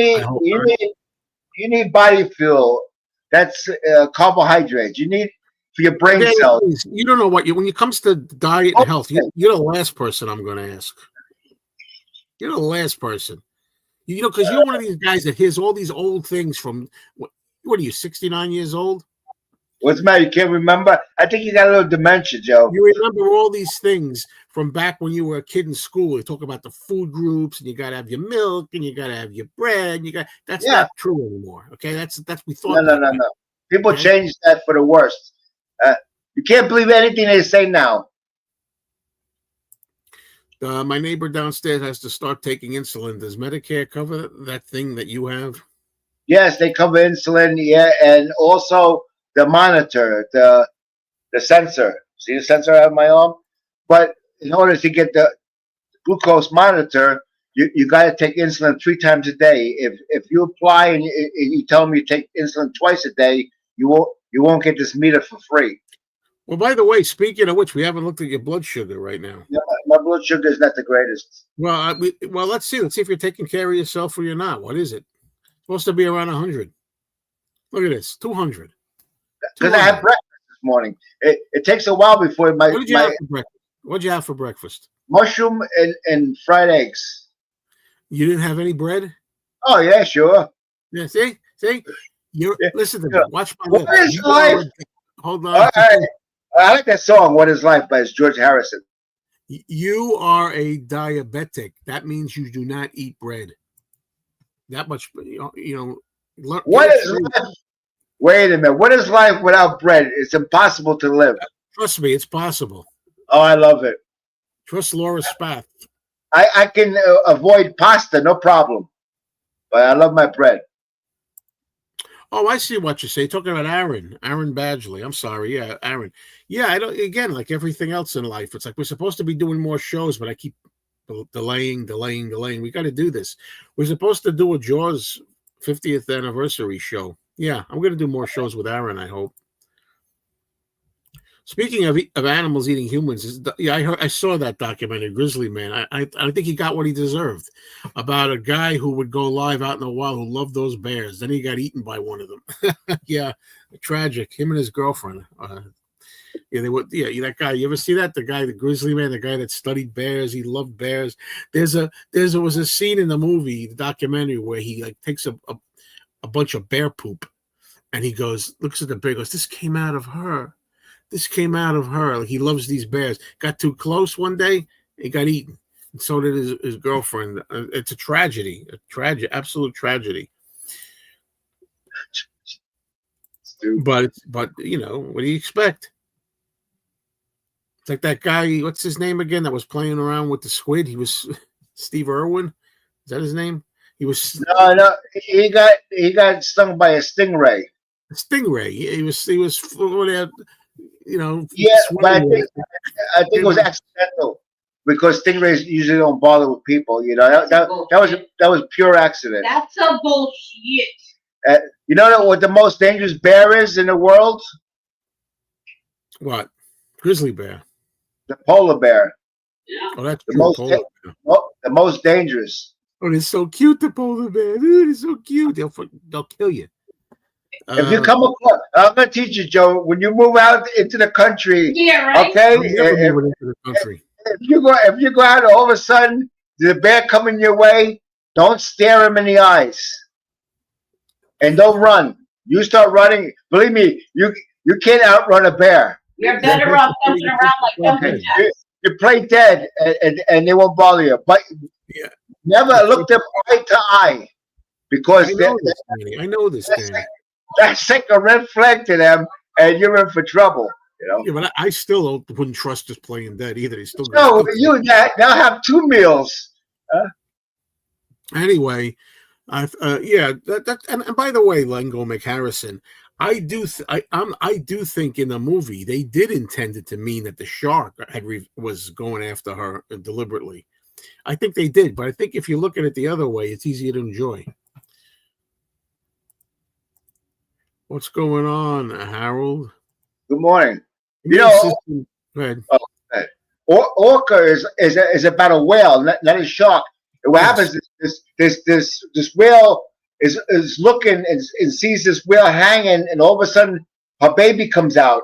need body fuel. That's carbohydrates. You need for your brain cells. You don't know when it comes to diet and health, you're the last person I'm going to ask. You're the last person. You know, because you're one of these guys that hears all these old things from, what are you, 69 years old? What's the matter? You can't remember? I think you got a little dementia, Joe. You remember all these things from back when you were a kid in school. You talk about the food groups, and you got to have your milk, and you got to have your bread. That's not true anymore. Okay, that's we thought. No. People change that for the worst. You can't believe anything they say now. My neighbor downstairs has to start taking insulin. Does Medicare cover that thing that you have? Yes, they cover insulin. Yeah, and also the monitor, the sensor. See the sensor I have on my arm? But in order to get the glucose monitor, you got to take insulin 3 times a day. If you apply and you tell me you take insulin twice a day, you won't get this meter for free. Well, by the way, speaking of which, we haven't looked at your blood sugar right now. Yeah, my blood sugar is not the greatest. Well, let's see. Let's see if you're taking care of yourself or you're not. What is it? It's supposed to be around 100. Look at this, 200. Because I had breakfast this morning. It takes a while before my. What did you have for breakfast? What did you have for breakfast? Mushroom and fried eggs. You didn't have any bread? Oh yeah, sure. Yeah, see. Listen to me. Watch my lips. What is life? Hold on. All right. I like that song, What is Life, by George Harrison. You are a diabetic. That means you do not eat bread. That much, What is life? Wait a minute. What is life without bread? It's impossible to live. Trust me, it's possible. Oh, I love it. Trust Laura Spath. I can avoid pasta, no problem. But I love my bread. Oh, I see what you say. Talking about Aaron Badgley. I'm sorry. Yeah, Aaron. Yeah, I don't. Again, like everything else in life, it's like we're supposed to be doing more shows, but I keep delaying. We got to do this. We're supposed to do a Jaws 50th anniversary show. Yeah, I'm going to do more shows with Aaron, I hope. Speaking of animals eating humans, I saw that documentary, Grizzly Man. I think he got what he deserved about a guy who would go live out in the wild who loved those bears. Then he got eaten by one of them. Yeah, tragic. Him and his girlfriend. Yeah, they would. Yeah, that guy. You ever see that? The guy, the Grizzly Man, the guy that studied bears. He loved bears. There was a scene in the movie, the documentary, where he like takes a bunch of bear poop, and he goes, looks at the bear, goes, "This came out of her. This came out of her." Like, he loves these bears. Got too close one day, he got eaten. And so did his girlfriend. It's a tragedy, absolute tragedy. But you know, what do you expect? It's like that guy, what's his name again, that was playing around with the squid? He was Steve Irwin. Is that his name? He was no. He got stung by a stingray. Stingray. He was you know. Yeah, but I think it was accidental because stingrays usually don't bother with people. You know, that was pure accident. That's a bullshit. You know what the most dangerous bear is in the world? What? Grizzly bear. The polar bear. Yeah. Oh, that's The true. the most dangerous. Oh, they're so cute, the polar bear. Dude, it's so cute. They'll kill you. If you come across, I'm gonna teach you, Joe. When you move out into the country, Yeah, right. okay. Into the country. If you go out, all of a sudden the bear coming your way, don't stare him in the eyes, and don't run. You start running. Believe me, you can't outrun a bear. You're better off jumping around like jumping jacks. You play dead, and they won't bother you. But Yeah. never look them eye to eye, because I know this, Danny. that's like a red flag to them, and you're in for trouble. You know. Yeah, but I still wouldn't trust just playing dead either. He's still No, they'll have 2 meals. Anyway, and by the way, Lengo McHarrison, I do think in the movie they did intend it to mean that the shark was going after her deliberately. I think they did, but I think if you look at it the other way, it's easier to enjoy. What's going on, Harold? Good morning. Go ahead. Orca is about a whale, not a shark. And what happens is this whale is looking and sees this whale hanging, and all of a sudden her baby comes out.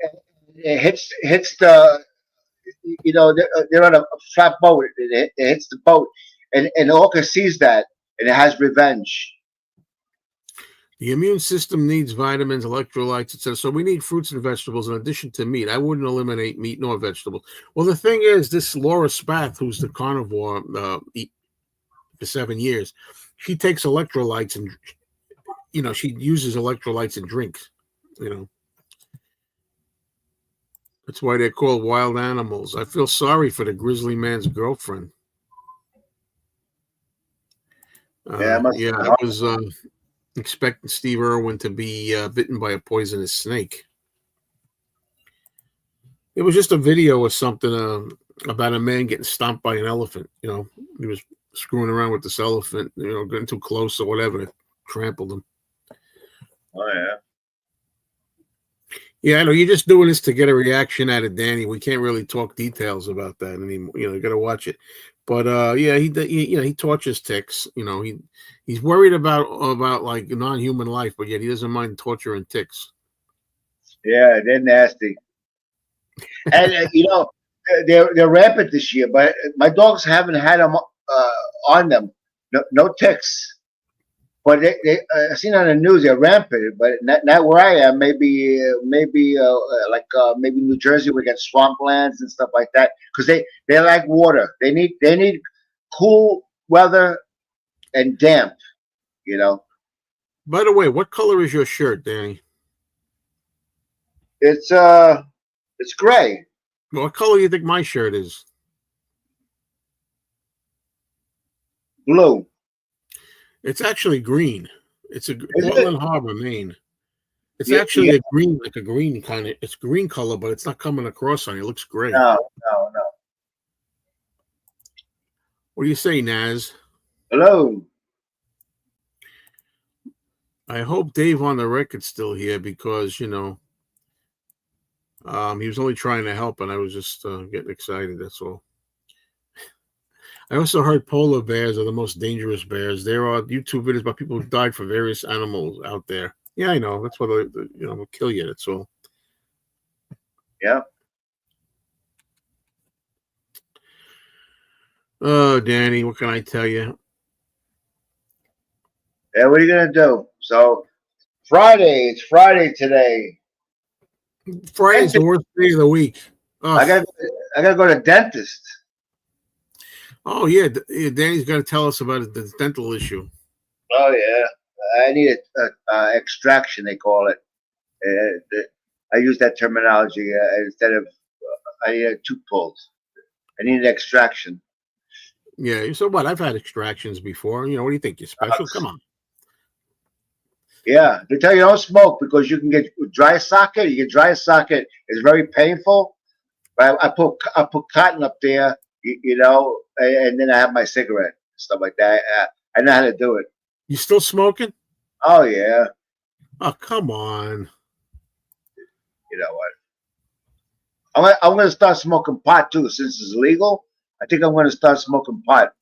And it hits the, you know, they're on a flat boat. It hits the boat, and Orca sees that, and it has revenge. The immune system needs vitamins, electrolytes, etc. So we need fruits and vegetables in addition to meat. I wouldn't eliminate meat nor vegetables. Well, the thing is, this Laura Spath, who's the carnivore for 7 years, she takes electrolytes and, you know, she uses electrolytes in drinks. You know, that's why they're called wild animals. I feel sorry for the Grizzly Man's girlfriend. I was expecting Steve Irwin to be bitten by a poisonous snake. It was just a video or something about a man getting stomped by an elephant. You know, he was screwing around with this elephant, you know, getting too close or whatever, it trampled him. Oh, yeah. Yeah, I know you're just doing this to get a reaction out of Danny. We can't really talk details about that anymore. You know, you got to watch it. But yeah, he tortures ticks. You know, he's worried about like non-human life, but yet he doesn't mind torturing ticks. Yeah, they're nasty. And you know, they're rampant this year. But my dogs haven't had them on them. No ticks. But I seen on the news they're rampant, but not where I am. Maybe New Jersey, we get swamplands and stuff like that, because they like water. They need cool weather and damp. You know. By the way, what color is your shirt, Danny? It's gray. What color do you think my shirt is? Blue. It's actually green. It's a Portland Harbor, Maine. It's actually a green, like a green kind of. It's green color, but it's not coming across on you. It looks great. No. What do you say, Naz? Hello. I hope Dave on the record's still here, because, you know, He was only trying to help, and I was just getting excited. That's all. I also heard polar bears are the most dangerous bears. There are YouTube videos about people who died for various animals out there. Yeah, I know. That's what will kill you. That's all. Yeah. Oh, Danny, what can I tell you? Yeah, what are you gonna do? So Friday, it's Friday today. Friday's the worst day of the week. I gotta go to dentist. Oh yeah, Danny's got to tell us about the dental issue. Oh yeah, I need a extraction. They call it. I use that terminology instead of I need a tooth pulled. I need an extraction. Yeah. So what? I've had extractions before. What do you think? You're special? Come on. Yeah, they tell you don't smoke because you can get dry socket. You get dry socket. It's very painful. But I put cotton up there, and then I have my cigarette, stuff like that. I know how to do it. You still smoking? Oh yeah. Oh come on. You know what? I'm gonna start smoking pot too, since it's legal. I think I'm gonna start smoking pot.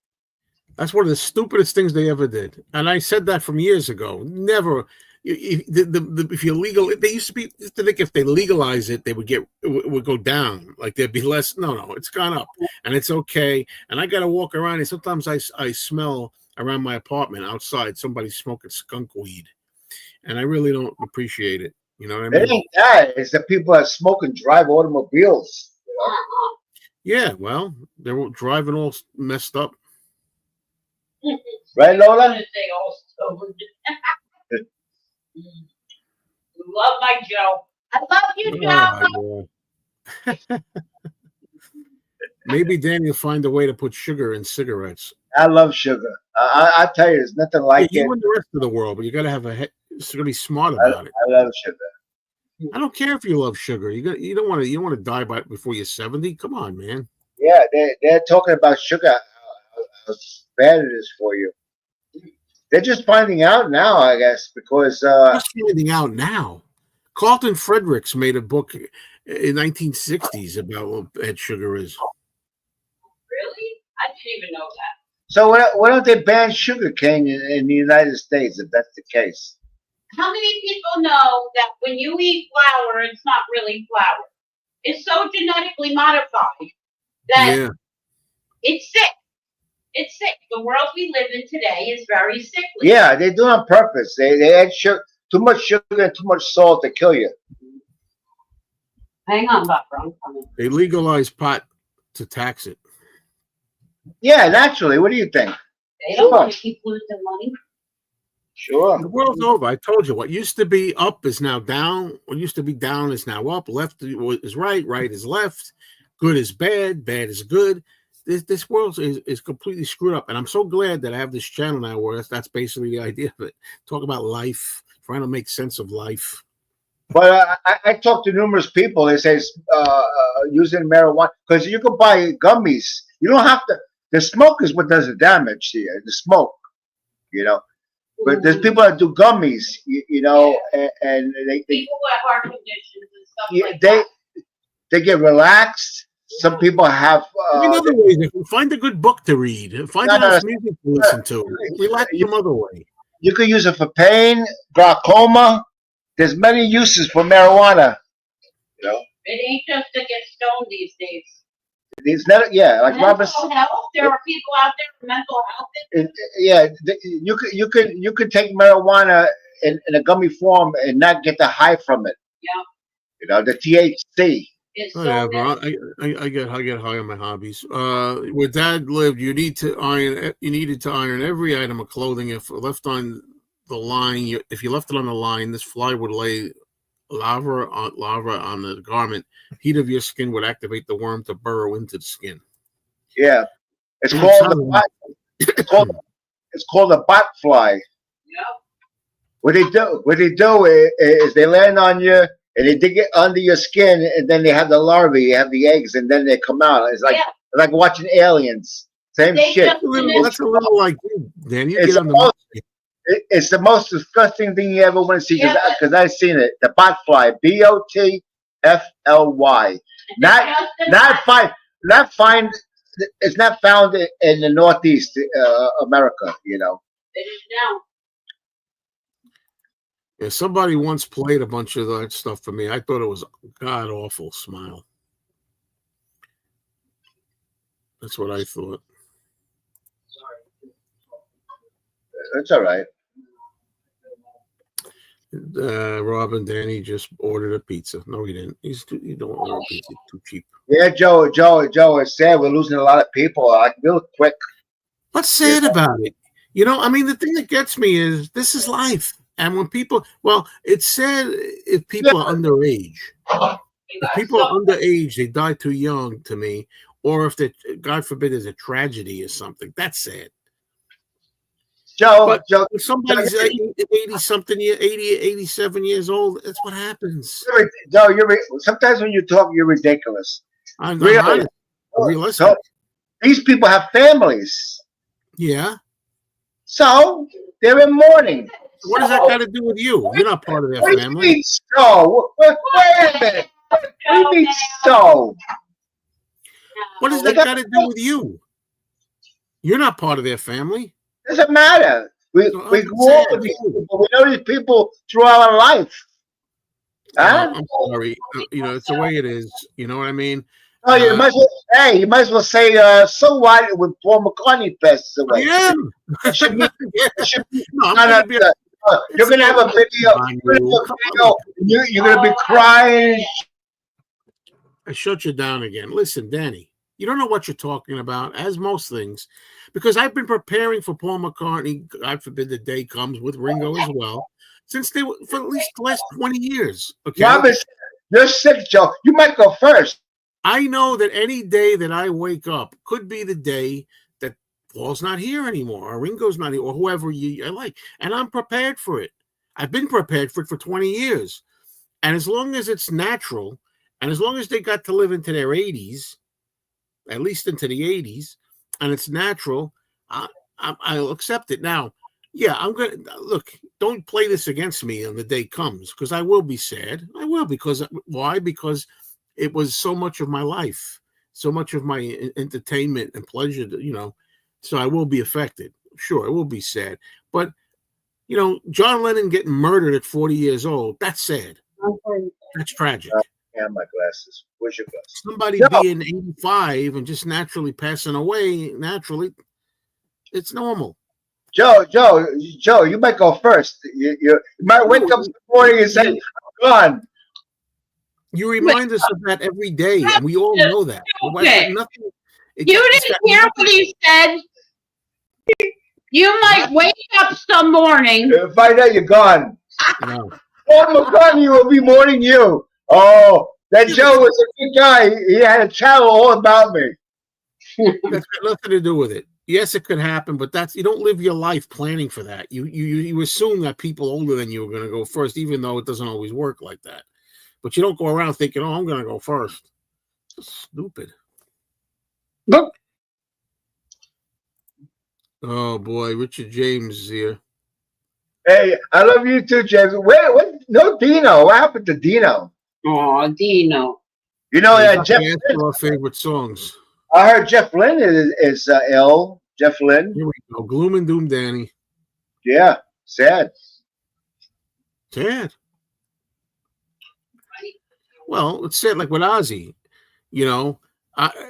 That's one of the stupidest things they ever did, and I said that from years ago. Never. If you're legal, they used to think if they legalize it, it would go down, like there'd be less. No, it's gone up, and it's okay. And I got to walk around, and sometimes I smell around my apartment outside somebody smoking skunk weed, and I really don't appreciate it. You know what I mean? It ain't that. It's the people that smoke and drive automobiles. Yeah, well, they were driving all messed up. Right, Lola? They all stoned. Love my Joe. I love you, Joe. Maybe Danny will find a way to put sugar in cigarettes. I love sugar. I tell you, there's nothing like it. You and the rest of the world, but you got to have to be smart about it. I love sugar. I don't care if you love sugar. You don't want to die before you're 70. Come on, man. Yeah, they're talking about sugar, how bad it is for you. They're just finding out now, I guess, because just finding out now. Carlton Fredericks made a book in 1960s about what bad sugar is. Really? I didn't even know that. So why don't they ban sugar cane in the United States if that's the case? How many people know that when you eat flour, it's not really flour? It's so genetically modified that it's sick. It's sick. The world we live in today is very sickly. Yeah, they do it on purpose. They add too much sugar and too much salt to kill you. Hang on, Buster. I'm coming. They legalized pot to tax it. Yeah, naturally. What do you think? They don't want to keep losing money. Sure. The world's over. I told you. What used to be up is now down. What used to be down is now up. Left is right. Right is left. Good is bad. Bad is good. This world is completely screwed up, and I'm so glad that I have this channel now where that's basically the idea of it. Talk about life, trying to make sense of life. But I talked to numerous people. They say using marijuana, because you can buy gummies. You don't have to. The smoke is what does the damage to you. The smoke, But there's people that do gummies, and they people with heart conditions and stuff like that. They get relaxed. Some people have. Another way, find a good book to read. Find nice music to listen to. Relax some other way. You could use it for pain, glaucoma. There's many uses for marijuana. It ain't just to get stoned these days. It's not. Yeah, like Robert. Mental health. There are people out there for mental health. Yeah, you could take marijuana in a gummy form and not get the high from it. Yeah. The THC. Whatever. I get high on my hobbies. Where Dad lived, you needed to iron every item of clothing. If left on the line, if you left it on the line, this fly would lay lava on the garment. Heat of your skin would activate the worm to burrow into the skin. Yeah, it's called a bot fly. Yeah. What they do is they land on you. And they dig it under your skin, and then they have the larvae, you have the eggs, and then they come out. It's like watching aliens. Same shit. That's a little like you, Dan. It's the most disgusting thing you ever want to see, because I've seen it. The bot fly, BOT FLY. Not find. Not find. It's not found in the Northeast America. You know. It is now. Yeah, somebody once played a bunch of that stuff for me. I thought it was god awful. Smile. That's what I thought. It's all right. Rob and Danny just ordered a pizza. No, he didn't. You don't order a pizza. It's too cheap. Yeah, Joe. It's sad. We're losing a lot of people. Like real quick. What's sad about it? You know, I mean, the thing that gets me is this is life. And when people, well, it's sad if people are underage. If people are underage, they die too young to me. Or if they, God forbid, there's a tragedy or something. That's sad. Joe, If somebody's 80-something, 87 years old, that's what happens. Joe, sometimes when you talk, you're ridiculous. I'm Really? honest. Realistic. So, these people have families. Yeah. So, they're in mourning. What does that got to do with you? You're not part of their What do you family. mean so? Wait a minute. What do you mean so? What does that got to do with you? You're not part of their family. Doesn't matter. We grew up with these people. We know these people throughout our life. Huh? I'm sorry. You know, it's the way it is. You know what I mean? Oh, you might as well say, so what when Paul McCartney passes away? I am. It should be, No, you're going to have a video. You're going to be crying. I shut you down again. Listen, Danny, you don't know what you're talking about, as most things, because I've been preparing for Paul McCartney, God forbid the day comes, with Ringo as well, since they were for at least the last 20 years. Okay, Robert, you're sick, Joe. You might go first. I know that any day that I wake up could be the day that Paul's not here anymore, or Ringo's not here, or whoever I like, and I'm prepared for it. I've been prepared for it for 20 years, and as long as it's natural, and as long as they got to live into their 80s, at least into the 80s, and it's natural, I'll accept it. Now, yeah, I'm gonna look. Don't play this against me when the day comes, because I will be sad. I will, because why? Because it was so much of my life, so much of my entertainment and pleasure, you know, so I will be affected. Sure, it will be sad. But, you know, John Lennon getting murdered at 40 years old, that's sad. That's tragic. Yeah, my glasses. Where's your glasses? Somebody being 85 and just naturally passing away, naturally, it's normal. Joe, you might go first. You might wake up in the morning and say, I'm gone. You remind us of that every day, and we all know that. Okay. Nothing, You didn't hear what he said? You might wake up some morning. Find out you're gone. No. Paul McCartney will be mourning you. Oh, that Joe was a good guy. He had a channel all about me. That's got nothing to do with it. Yes, it could happen, but that's you don't live your life planning for that. You assume that people older than you are going to go first, even though it doesn't always work like that. But you don't go around thinking, "Oh, I'm going to go first." That's stupid. Look. Oh boy, Richard James is here. Hey, I love you too, James. What? No, Dino. What happened to Dino? Oh, Dino. You know that Jeff. Lynne, our favorite songs. I heard Jeff Lynne is ill. Jeff Lynne. Here we go. Gloom and doom, Danny. Yeah, sad. Sad. Well, it's sad, like with Ozzy. You know,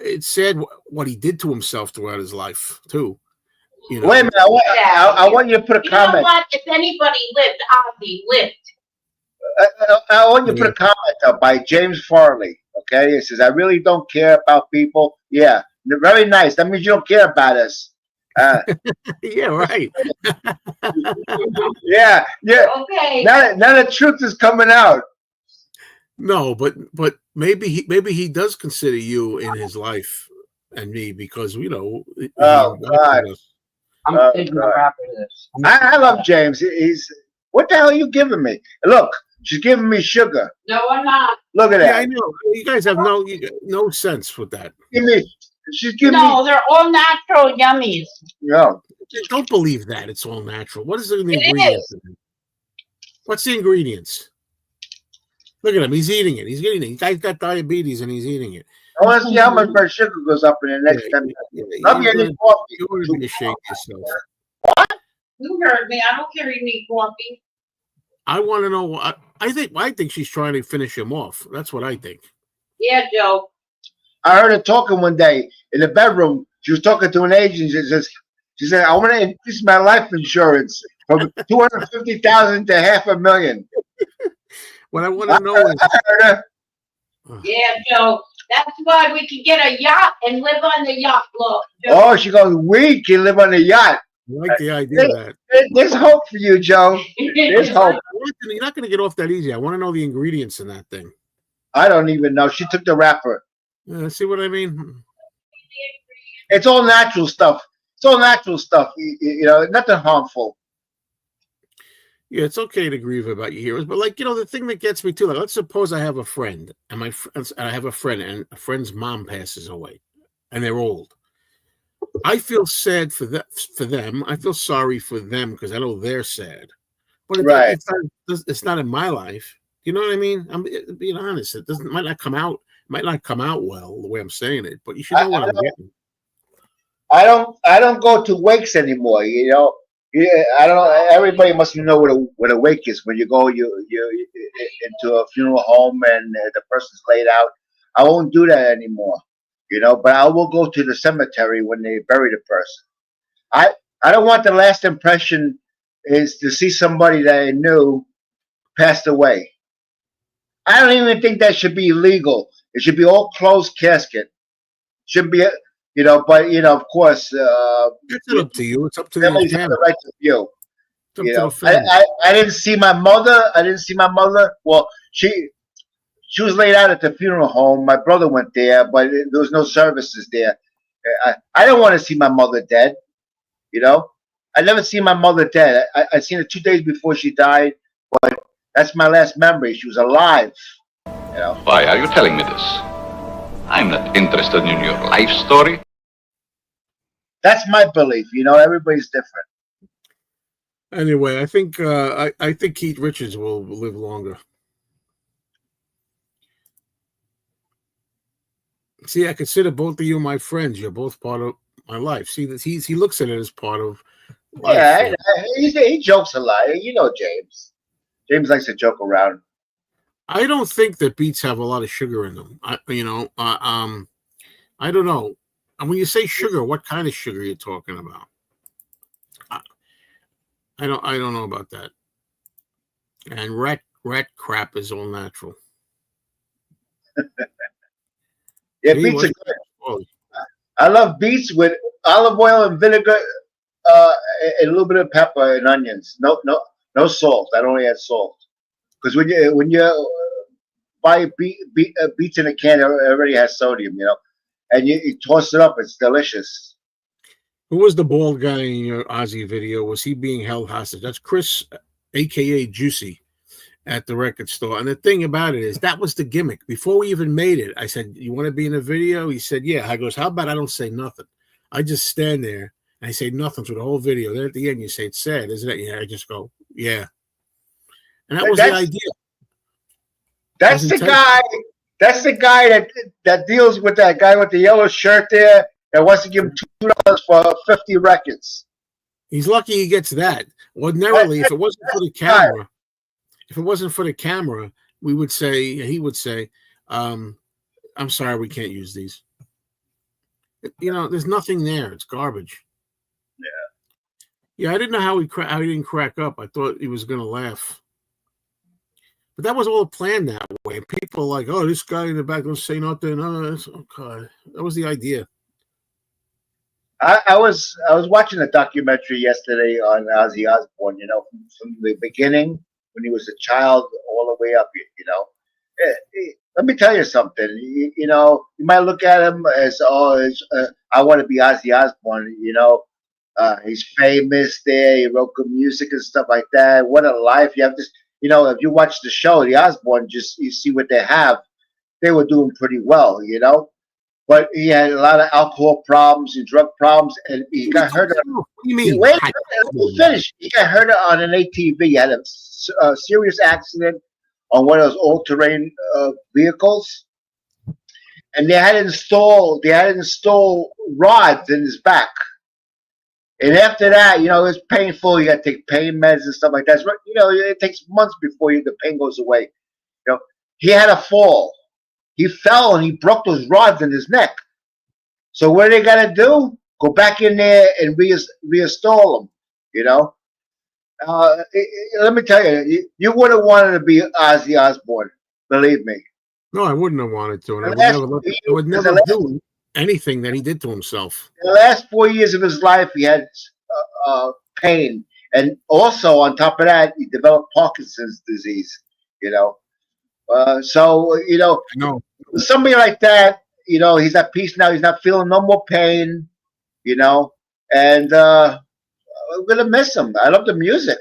it's sad what he did to himself throughout his life too. You know? Wait a minute. I want you to put a comment. You know what? If anybody lived, Ozzy lived. I want you to put a comment up by James Farley. Okay, it says, "I really don't care about people." Yeah, very nice. That means you don't care about us. Yeah, right. Yeah. Okay. Now the truth is coming out. No, but maybe he does consider you in his life and me because you know. Oh God. I'm thinking about this. I love James. He's what the hell are you giving me? Look, she's giving me sugar. No, I'm not. Look at Yeah, that. I know. You guys have no sense with that. She's giving No, me. they're all natural yummies. No. Don't believe that. It's all natural. What is the ingredients? What's the ingredients? Look at him. He's eating it. He's eating it. The guy's got diabetes and he's eating it. I want to see how much blood sugar goes up in the next 10 minutes. Love you, any coffee. You ought to be ashamed of yourself. You heard me. I don't care you need coffee. I want to know. I think she's trying to finish him off. That's what I think. Yeah, Joe. I heard her talking one day in the bedroom. She was talking to an agent. She said, I want to increase my life insurance from 250,000 to $500,000. What I want to know is. I heard her. Yeah, Joe. That's why we can get a yacht and live on the yacht, look. Joe. Oh, she goes, we can live on the yacht. I like the idea of that. There's hope for you, Joe. There's hope. You're not going to get off that easy. I want to know the ingredients in that thing. I don't even know. She took the wrapper. See what I mean? It's all natural stuff. It's all natural stuff. You know, nothing harmful. Yeah, it's okay to grieve about your heroes, but the thing that gets me too, let's suppose I have a friend, and and a friend's mom passes away, and they're old. I feel sad for them. I feel sorry for them because I know they're sad, but it's not in my life. You know what I mean? I'm being honest. It might not come out well the way I'm saying it, but you should know what I'm getting. I don't go to wakes anymore. You know. Yeah, I don't know. Everybody must know what a wake is. When you go, you into a funeral home and the person's laid out. I won't do that anymore, you know. But I will go to the cemetery when they bury the person. I don't want the last impression is to see somebody that I knew passed away. I don't even think that should be illegal. It should be all closed casket. Shouldn't be. You know, but of course, it's not up to you. It's up to the family. The right to view. You know, I didn't see my mother. Well, she was laid out at the funeral home. My brother went there, but there was no services there. I don't want to see my mother dead. You know, I never seen my mother dead. I seen her 2 days before she died, but that's my last memory. She was alive. You know. Why are you telling me this? I'm not interested in your life story. That's my belief. You know, everybody's different. Anyway, I think I think Keith Richards will live longer. See, I consider both of you my friends. You're both part of my life. See, that he looks at it as part of life. Yeah, he jokes a lot. You know, James. James likes to joke around. I don't think that beets have a lot of sugar in them. I don't know. And when you say sugar, what kind of sugar are you talking about? I don't know about that. And rat crap is all natural. Yeah, beets are good. I love beets with olive oil and vinegar, and a little bit of pepper and onions. No salt. I don't add salt because when you buy beets in a can, it already has sodium, you know, and you toss it up. It's delicious. Who was the bald guy in your Ozzy video? Was he being held hostage? That's Chris, a.k.a. Juicy, at the record store. And the thing about it is that was the gimmick. Before we even made it, I said, you want to be in a video? He said, yeah. I goes, how about I don't say nothing? I just stand there and I say nothing through the whole video. Then at the end, you say, it's sad, isn't it? Yeah, I just go, yeah. And that was the idea. That's the guy. That's the guy that deals with that guy with the yellow shirt there that wants to give him $2 for 50 records. He's lucky he gets that. Ordinarily, if it wasn't for the camera, he would say, I'm sorry, we can't use these. You know, there's nothing there. It's garbage. Yeah, I didn't know how he didn't crack up. I thought he was going to laugh. But that was all planned that way. People are like, oh, this guy in the back don't say nothing. Oh, God. That was the idea. I was watching a documentary yesterday on Ozzy Osbourne, you know, from the beginning when he was a child all the way up, you know. Let me tell you something. You know, you might look at him as, I want to be Ozzy Osbourne, you know. He's famous there. He wrote good music and stuff like that. What a life. You have this, you know, if you watch the show, the Osbourne, you see what they have. They were doing pretty well, you know. But he had a lot of alcohol problems and drug problems, and he got hurt. What do you mean? Wait, let me finish. He got hurt on an ATV. He had a serious accident on one of those all-terrain vehicles, and they had installed rods in his back. And after that, it's painful. You got to take pain meds and stuff like that. It takes months before the pain goes away. He had a fall. He fell and he broke those rods in his neck. So what are they gonna do? Go back in there and reinstall them. Let me tell you, you would have wanted to be Ozzy Osbourne. Believe me. No, I wouldn't have wanted to, and I would never do anything that he did to himself. In the last 4 years of his life, he had pain, and also on top of that, he developed Parkinson's disease. Somebody like that, he's at peace now. He's not feeling no more pain. And I'm gonna miss him. I love the music.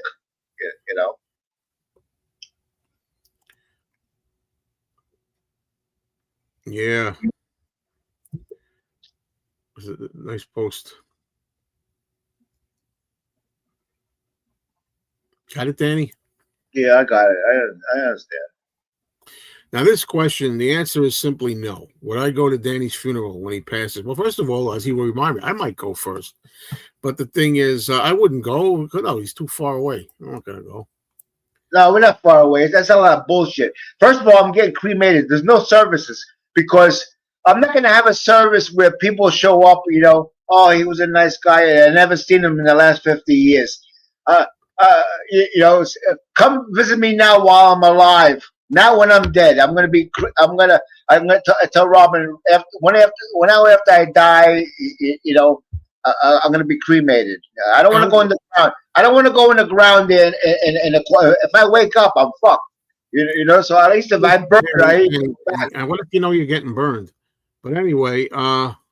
Yeah. Was it a nice post? Got it, Danny? Yeah, I got it. I understand. Now, this question, the answer is simply no. Would I go to Danny's funeral when he passes? Well, first of all, as he will remind me, I might go first. But the thing is, I wouldn't go. No, he's too far away. I'm not going to go. No, we're not far away. That's a lot of bullshit. First of all, I'm getting cremated. There's no services because I'm not going to have a service where people show up, oh, he was a nice guy. And I've never seen him in the last 50 years. Come visit me now while I'm alive. Not when I'm dead. I'm gonna tell Robin one hour after I die, I'm gonna be cremated. I don't want to go in the ground. I don't want to go in the ground there, and if I wake up, I'm fucked. So at least if I burn, and what if you're getting burned? But anyway,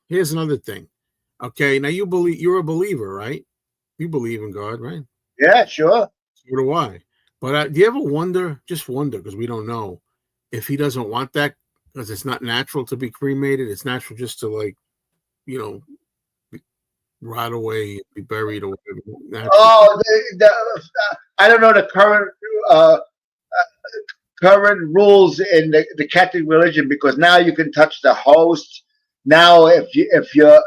here's another thing. Okay, now you're a believer, right? You believe in God, right? Yeah, sure. So do I. But do you ever wonder, just wonder, because we don't know, if he doesn't want that, because it's not natural to be cremated. It's natural just to, rot away, be buried or whatever. Oh, I don't know the current rules in the Catholic religion, because now you can touch the host. Now, if you're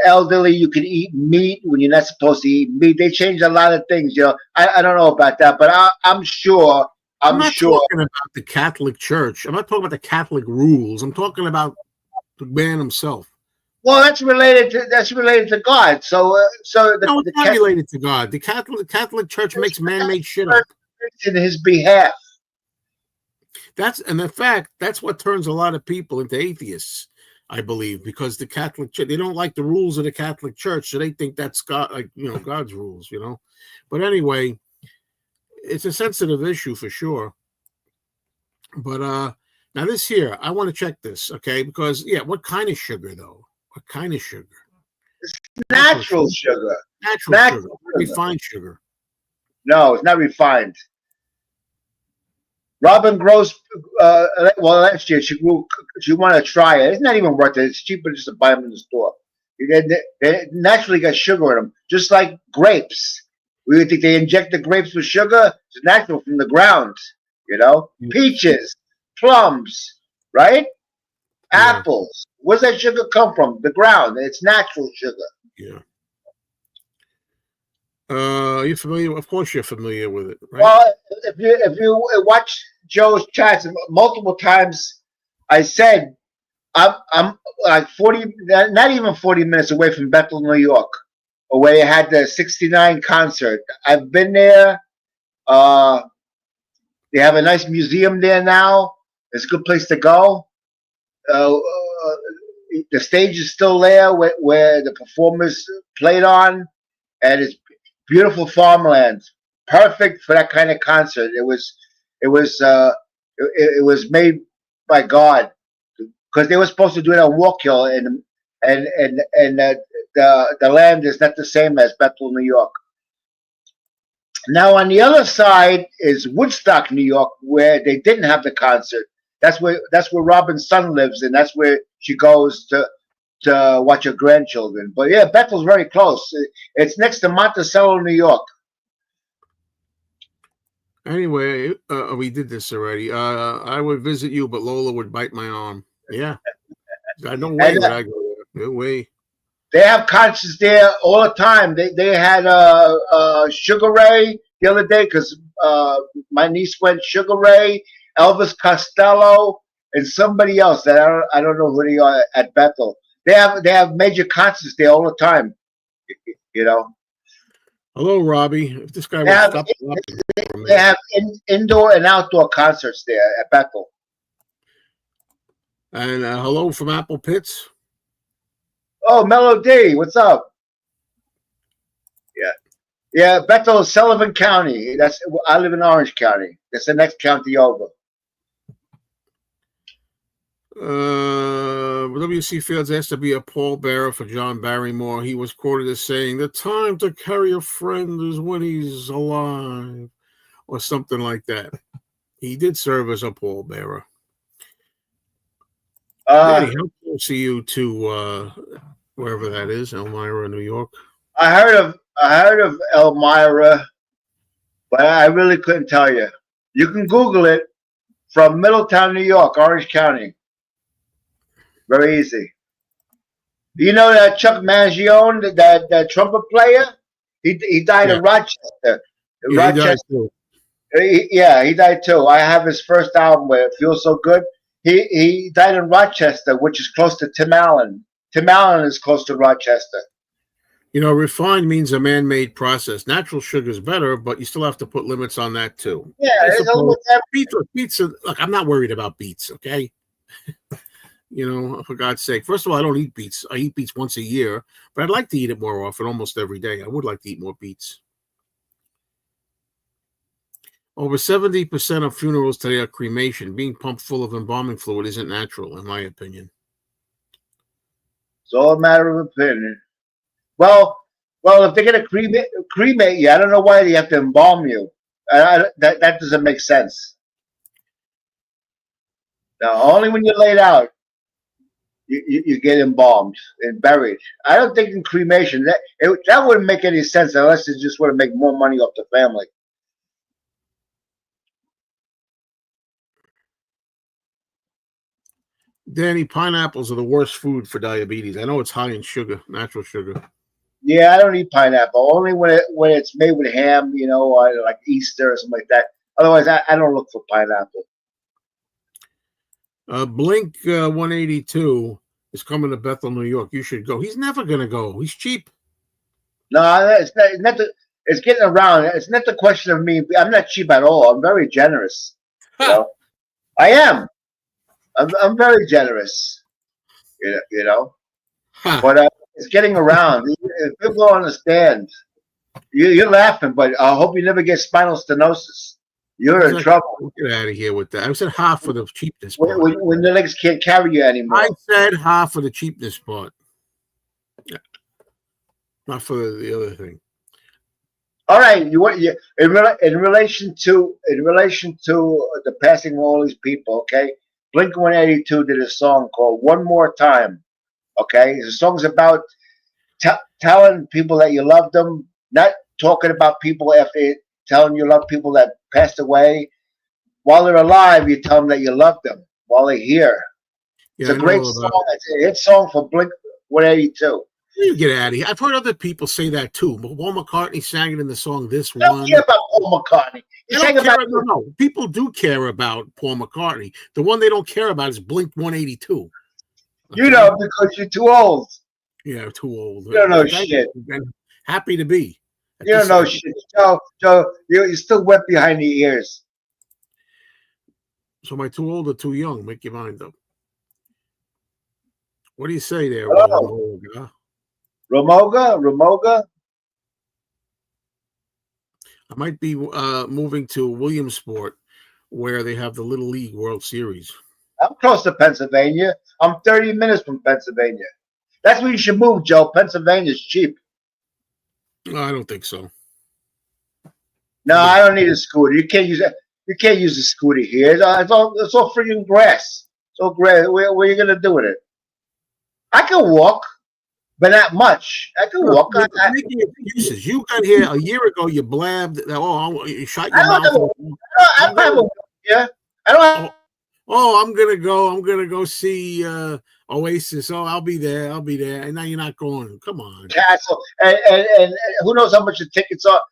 elderly, you can eat meat when you're not supposed to eat meat. They changed a lot of things. I don't know about that, but I'm sure. I'm not talking about the Catholic Church. I'm not talking about the Catholic rules. I'm talking about the man himself. Well, that's related to God. So it's not related to God. The Catholic Church makes man-made shit up in his behalf. And in fact, that's what turns a lot of people into atheists. I believe, because the Catholic Church, they don't like the rules of the Catholic Church, so they think that's God, God's rules, But anyway, it's a sensitive issue for sure. But now this here, I want to check this, okay? Because what kind of sugar though? What kind of sugar? It's natural sugar. Natural sugar. Refined sugar. No, it's not refined. Robin grows. Last year she wanted to try it. It's not even worth it. It's cheaper just to buy them in the store. They naturally got sugar in them, just like grapes. We think they inject the grapes with sugar. It's natural from the ground. Peaches, plums, right? Yeah. Apples. Where's that sugar come from? The ground. It's natural sugar. Yeah. You're familiar? Of course, you're familiar with it, right? Well, if you watch Joe's chats multiple times, I said I'm like 40, not even 40 minutes away from Bethel, New York, where they had the '69 concert. I've been there. They have a nice museum there now. It's a good place to go. The stage is still there where the performers played on, and it's beautiful farmland, perfect for that kind of concert. It was made by God, because they were supposed to do it on Walk Hill, and the land is not the same as Bethel, New York. Now on the other side is Woodstock, New York, where they didn't have the concert. That's where Robin's son lives, and that's where she goes to watch her grandchildren. But yeah, Bethel's very close. It's next to Monticello, New York. Anyway, we did this already. I would visit you, but Lola would bite my arm. Yeah. I don't weigh And when I go there. No way. they have concerts there all the time. They had Sugar Ray the other day because my niece went. Sugar Ray, Elvis Costello, and somebody else that I don't know who they are at Bethel. They have major concerts there all the time. You know, Hello, Robbie. If this guy they would have stop laughing for a they minute. have indoor and outdoor concerts there at Bethel. And hello from Apple Pits. Oh, Melody, what's up? Yeah, yeah. Bethel is Sullivan County. I live in Orange County. That's the next county over. W.C. Fields asked to be a pallbearer for John Barrymore. He was quoted as saying, "The time to carry a friend is when he's alive," or something like that. He did serve as a pallbearer. Danny, how close are you to wherever that is, Elmira, New York? I heard of Elmira, but I really couldn't tell you. You can Google it from Middletown, New York, Orange County. Very easy. You know that Chuck Mangione, that trumpet player? He died Yeah. in Rochester. Yeah, he died too. He died too. I have his first album where it feels so good. He died in Rochester, which is close to Tim Allen. Tim Allen is close to Rochester. You know, refined means a man-made process. Natural sugar is better, but you still have to put limits on that too. Yeah, I it's a suppose little beets. Look, I'm not worried about beets. Okay, you know, for God's sake. First of all, I don't eat beets. I eat beets once a year, but I'd like to eat it more often, almost every day. I would like to eat more beets. Over 70% of funerals today are cremation. Being pumped full of embalming fluid isn't natural, in my opinion. It's all a matter of opinion. Well, if they're gonna cremate you, I don't know why they have to embalm you. That doesn't make sense. No, only when you're laid out, you get embalmed and buried. I don't think in cremation that wouldn't make any sense unless they just want to make more money off the family. Danny, pineapples are the worst food for diabetes. I know it's high in sugar, natural sugar. Yeah, I don't eat pineapple. Only when it's made with ham, or like Easter or something like that. Otherwise, I don't look for pineapple. Blink 182 is coming to Bethel, New York. You should go. He's never going to go. He's cheap. No, it's getting around. It's not the question of me. I'm not cheap at all. I'm very generous. I am. I'm very generous. But it's getting around. People don't understand. You're laughing, but I hope you never get spinal stenosis. You're in trouble. Get out of here with that. I said half for the cheapness part. When the legs can't carry you anymore. I said half for the cheapness part. Yeah. Not for the other thing. All right, in relation to the passing of all these people, okay? Blink 182 did a song called "One More Time." Okay, the song's about telling people that you love them, not talking about people after telling you love people that passed away. While they're alive, you tell them that you love them while they're here. It's a great song. It's a hit song for Blink 182. You get out of here. I've heard other people say that too. But Paul McCartney sang it in the song "This One." I don't care about Paul McCartney. No, people do care about Paul McCartney. The one they don't care about is Blink 182. Okay? You know, because you're too old. Yeah, too old. You don't know shit. Happy to be. You don't know shit. Joe, you're still wet behind the ears. So am I too old or too young? Make your mind up. What do you say there, Ramoga? I might be moving to Williamsport, where they have the Little League World Series. I'm close to Pennsylvania. I'm 30 minutes from Pennsylvania. That's where you should move, Joe. Pennsylvania's cheap. No, I don't think so. No, I don't need a scooter. You can't use it. You can't use a scooter here. It's all freaking grass. It's all grass. What are you gonna do with it? I can walk. but not much. I can walk. You're making excuses. You got here a year ago. You blabbed. Oh, you shut your I mouth. don't have a yeah. I don't have I'm gonna go see Oasis. Oh, I'll be there. And now you're not going. Come on. castle, and who knows how much the tickets are.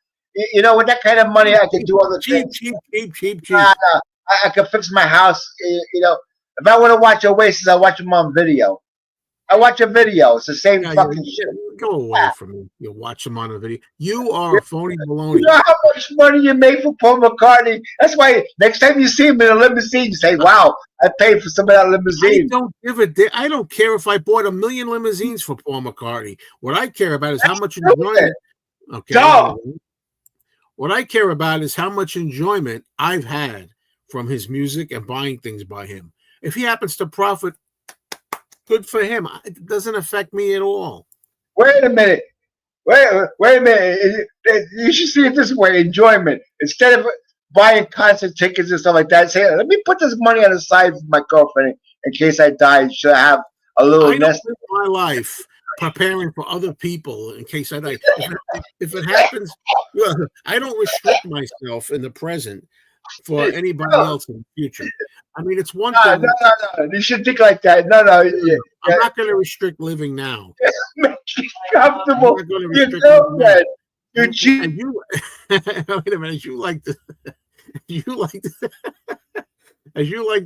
You know, with that kind of money, I can do other things. Cheap. Nah, I can fix my house. You know, if I want to watch Oasis, I watch them on video. I watch a video. It's the same fucking shit. Go away from me. You watch them on a video. You are a phony baloney. You know how much money you made for Paul McCartney? That's why next time you see him in a limousine, you say, "Wow, I paid for some of that limousine." I don't give a damn. I don't care if I bought 1 million limousines for Paul McCartney. What I care about is how much enjoyment. Okay. So, what I care about is how much enjoyment I've had from his music and buying things by him. If he happens to profit, good for him. It doesn't affect me at all. wait a minute. Wait a minute. You should see it this way: enjoyment. Instead of buying concert tickets and stuff like that, say, "Let me put this money on the side for my girlfriend in case I die. She'll have a little I don't nest." live my life preparing for other people in case I die. If it happens, well, I don't restrict myself in the present for anybody else in the future. I mean, it's one thing. No. You should think like that. No. I'm not going to restrict living now. Make you comfortable. I'm not gonna You restrict know living that. now. You cheat. And you, wait a minute. You like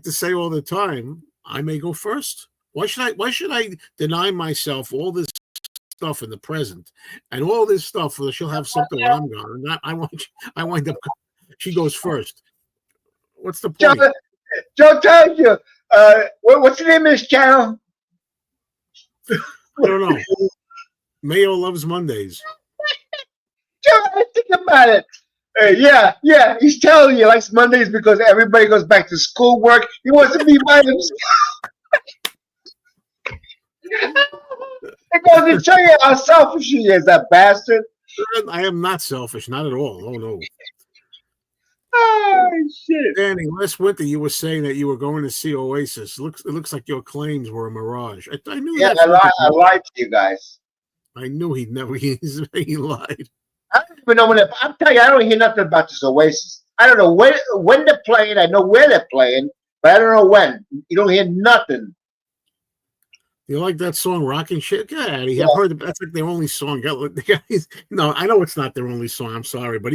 to say all the time, I may go first. Why should I deny myself all this stuff in the present and all this stuff so she'll have something when I'm gone? Not I wind up. She goes first. What's the point? Joe tells you. What's the name of this channel? I don't know. Mayo loves Mondays. Joe, think about it. Yeah. He's telling you he likes Mondays because everybody goes back to school work. He wants to be by himself. It goes to show you how selfish he is, that bastard. I am not selfish, not at all. Oh no. Oh shit. Danny, last winter you were saying that you were going to see Oasis. It looks like your claims were a mirage. I knew Yeah, that. I lied to you guys. I knew he lied. I don't even know I'm telling you, I don't hear nothing about this Oasis. I don't know when they're playing. I know where they're playing, but I don't know when. You don't hear nothing. You like that song, Rockin' Shit? Get out of here. I've heard that's like their only song. No, I know it's not their only song. I'm sorry, but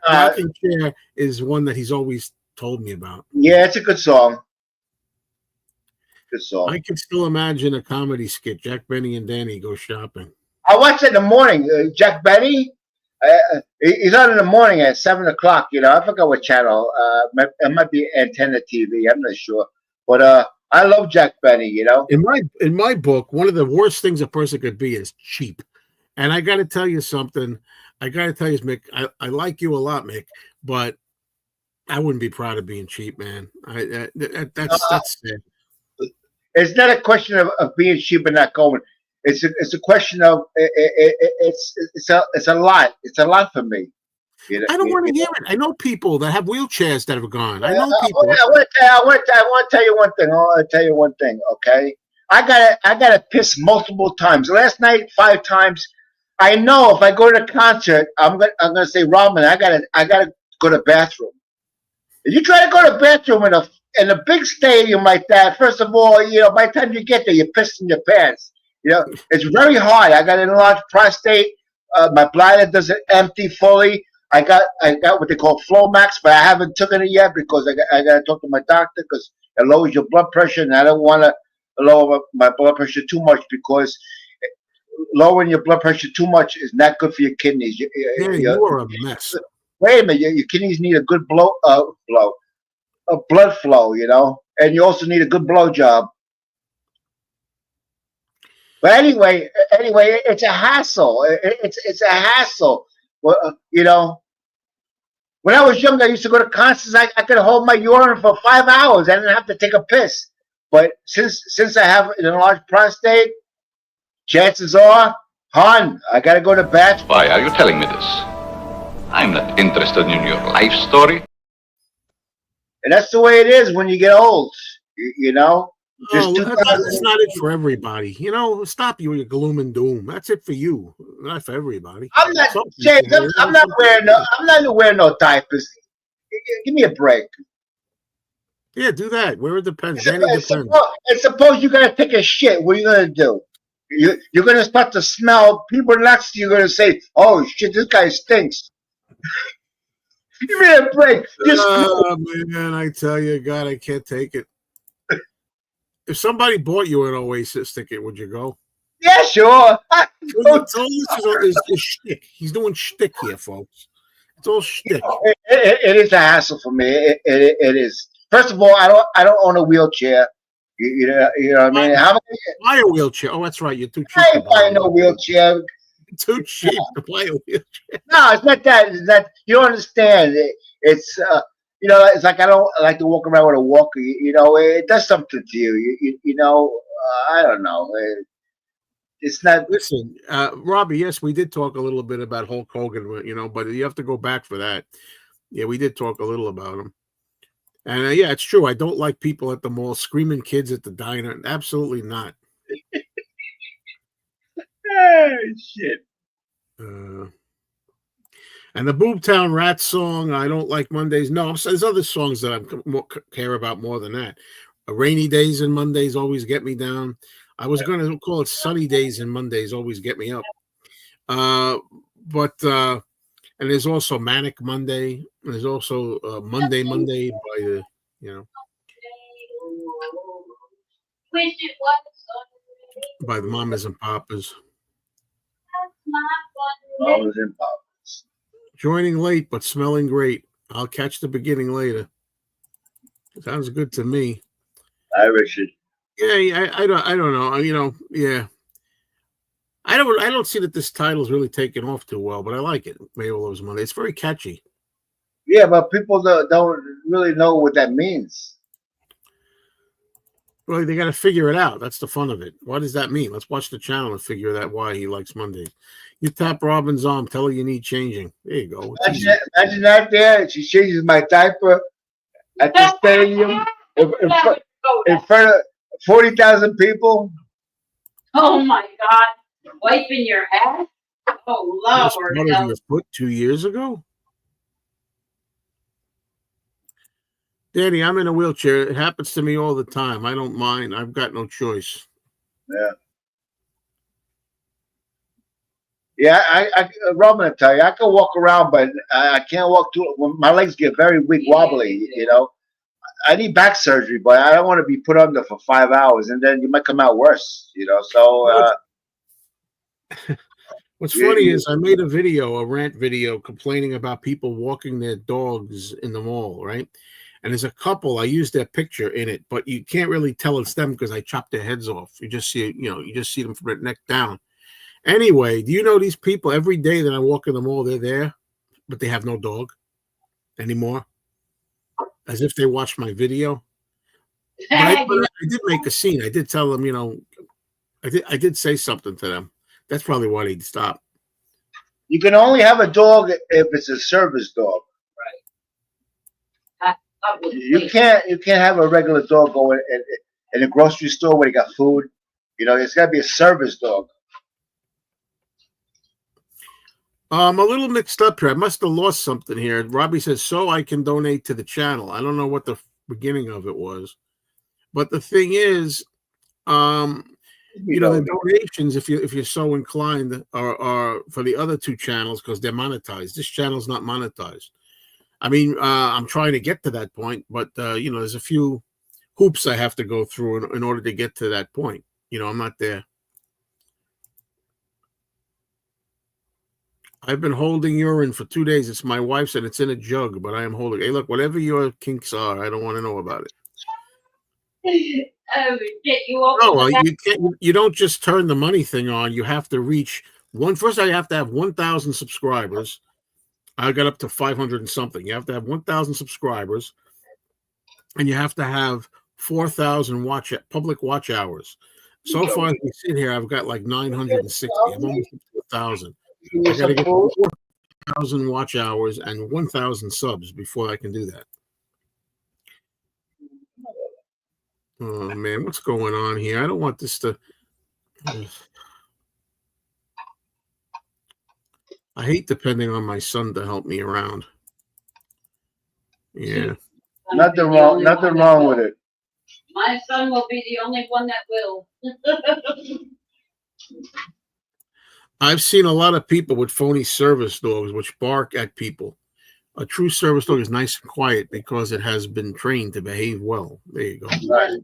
Rockin' Chair is one that he's always told me about. Yeah, it's a good song. Good song. I can still imagine a comedy skit. Jack Benny and Danny go shopping. I watch it in the morning. Jack Benny, he's on in the morning at 7 o'clock. You know, I forgot what channel. It might be Antenna TV. I'm not sure, but I love Jack Benny. You know, in my book, one of the worst things a person could be is cheap. And I got to tell you something. Mick. I like you a lot, Mick, but I wouldn't be proud of being cheap, man. That's sad. It's not a question of being cheap and not going. It's a question of it's a lot. It's a lot for me. You know, I don't want to hear it. I know people that have wheelchairs that have gone. I know people. I want to tell you one thing. I want to tell you one thing. Okay, I gotta piss multiple times. Last night, 5 times. I know if I go to a concert, I'm gonna say, Robin, I gotta go to the bathroom. If you try to go to the bathroom in a big stadium like that, first of all, you know, by the time you get there, you're pissing your pants. You know, it's very hard. I got an enlarged prostate. My bladder doesn't empty fully. I got what they call Flomax, but I haven't taken it yet because I got to talk to my doctor because it lowers your blood pressure, and I don't want to lower my blood pressure too much because lowering your blood pressure too much is not good for your kidneys. You are a mess. Wait a minute, your kidneys need a good blood flow, you know, and you also need a good blow job. But anyway, it's a hassle. It's a hassle. Well, you know, when I was young, I used to go to concerts. I could hold my urine for 5 hours. I didn't have to take a piss. But since I have an enlarged prostate, chances are, hon, I gotta go to the bathroom. Why are you telling me this? I'm not interested in your life story. And that's the way it is when you get old, you know? This Oh, that's 2000. not it for everybody. You know, stop you with your gloom and doom. That's it for you, not for everybody. I'm not, Some James. people, you know, I'm not some wearing people, I'm not even wearing no diapers. Give me a break. yeah, do that. Where it depends. It's Danny supposed, depends. suppose you're gonna take a shit. What are you gonna do? You're gonna start to smell. People next to you are gonna say, "Oh shit, this guy stinks." Give me a break. Just Oh man, I tell you, God, I can't take it. If somebody bought you an Oasis ticket, would you go? yeah, sure. It's all this is shtick. He's doing shtick here, folks. It's all shtick. It is a hassle for me. It is. First of all, I don't own a wheelchair. You know what I mean? How many, Buy a wheelchair. Oh, that's right. You're too cheap I to ain't buy buying a no wheelchair. wheelchair. Too cheap to buy a wheelchair. No, it's not that. It's that you don't understand. It's it's like I don't like to walk around with a walker. You know, it does something to you. You know, I don't know. It's not. Listen, Robbie, yes, we did talk a little bit about Hulk Hogan, you know, but you have to go back for that. Yeah, we did talk a little about him. And yeah, it's true. I don't like people at the mall screaming kids at the diner. Absolutely not. Shit. And the Boomtown Rat song, I don't like Mondays. No, there's other songs that I care about more than that. Rainy Days and Mondays always get me down. I was going to call it Sunny Days and Mondays always get me up. And there's also Manic Monday. There's also Monday by the, you know, by the Mamas and Papas. Mamas and Papas. Joining late but smelling great. I'll catch the beginning later. Sounds good to me. Hi, Richard. Yeah, I don't know. You know, yeah. I don't see that this title's really taken off too well, but I like it. Mayo Loves Monday. It's very catchy. Yeah, but people don't really know what that means. Well, they got to figure it out. That's the fun of it. What does that mean? Let's watch the channel and figure out why he likes Mondays. You tap Robin's arm, tell her you need changing. There you go. Imagine that there. She changes my diaper at the stadium in front of 40,000 people. Oh my God. Wiping your ass? Oh, Lord. What of your foot 2 years ago? Danny, I'm in a wheelchair. It happens to me all the time. I don't mind. I've got no choice. Yeah. Yeah, Robin, I tell you, I can walk around, but I can't walk too. When my legs get very weak, wobbly. You know, I need back surgery, but I don't want to be put under for 5 hours, and then you might come out worse. You know, so. What's funny is I made a rant video, complaining about people walking their dogs in the mall, right? And there's a couple. I used their picture in it, but you can't really tell it's them because I chopped their heads off. You just see, you just see them from their neck down. Anyway, do you know these people? Every day that I walk in the mall, they're there, but they have no dog anymore, as if they watched my video. But I did make a scene. I did tell them, I did say something to them. That's probably why they stopped. You can only have a dog if it's a service dog. Right. You can't have a regular dog going in a grocery store where they got food. You know, it's got to be a service dog. I'm a little mixed up here. I must have lost something here. Robbie says, so I can donate to the channel. I don't know what the beginning of it was. But the thing is, the donations, if you're so inclined, are for the other two channels because they're monetized. This channel's not monetized. I mean, I'm trying to get to that point, but there's a few hoops I have to go through in order to get to that point. I'm not there. I've been holding urine for 2 days. It's my wife's and it's in a jug, but I am holding. Hey, look, whatever your kinks are, I don't want to know about it. You can't. You don't just turn the money thing on. You have to reach one. First, I have to have 1,000 subscribers. I got up to 500 and something. You have to have 1,000 subscribers, and you have to have 4,000 public watch hours. So far, as we sit here, I've got like 960. I'm almost up to 1,000. I got to get 4,000 watch hours and 1,000 subs before I can do that. Oh man, what's going on here? I don't want this to. I hate depending on my son to help me around. Yeah. Nothing wrong with it. My son will be the only one that will. I've seen a lot of people with phony service dogs which bark at people. A true service dog is nice and quiet because it has been trained to behave well. There you go. Right.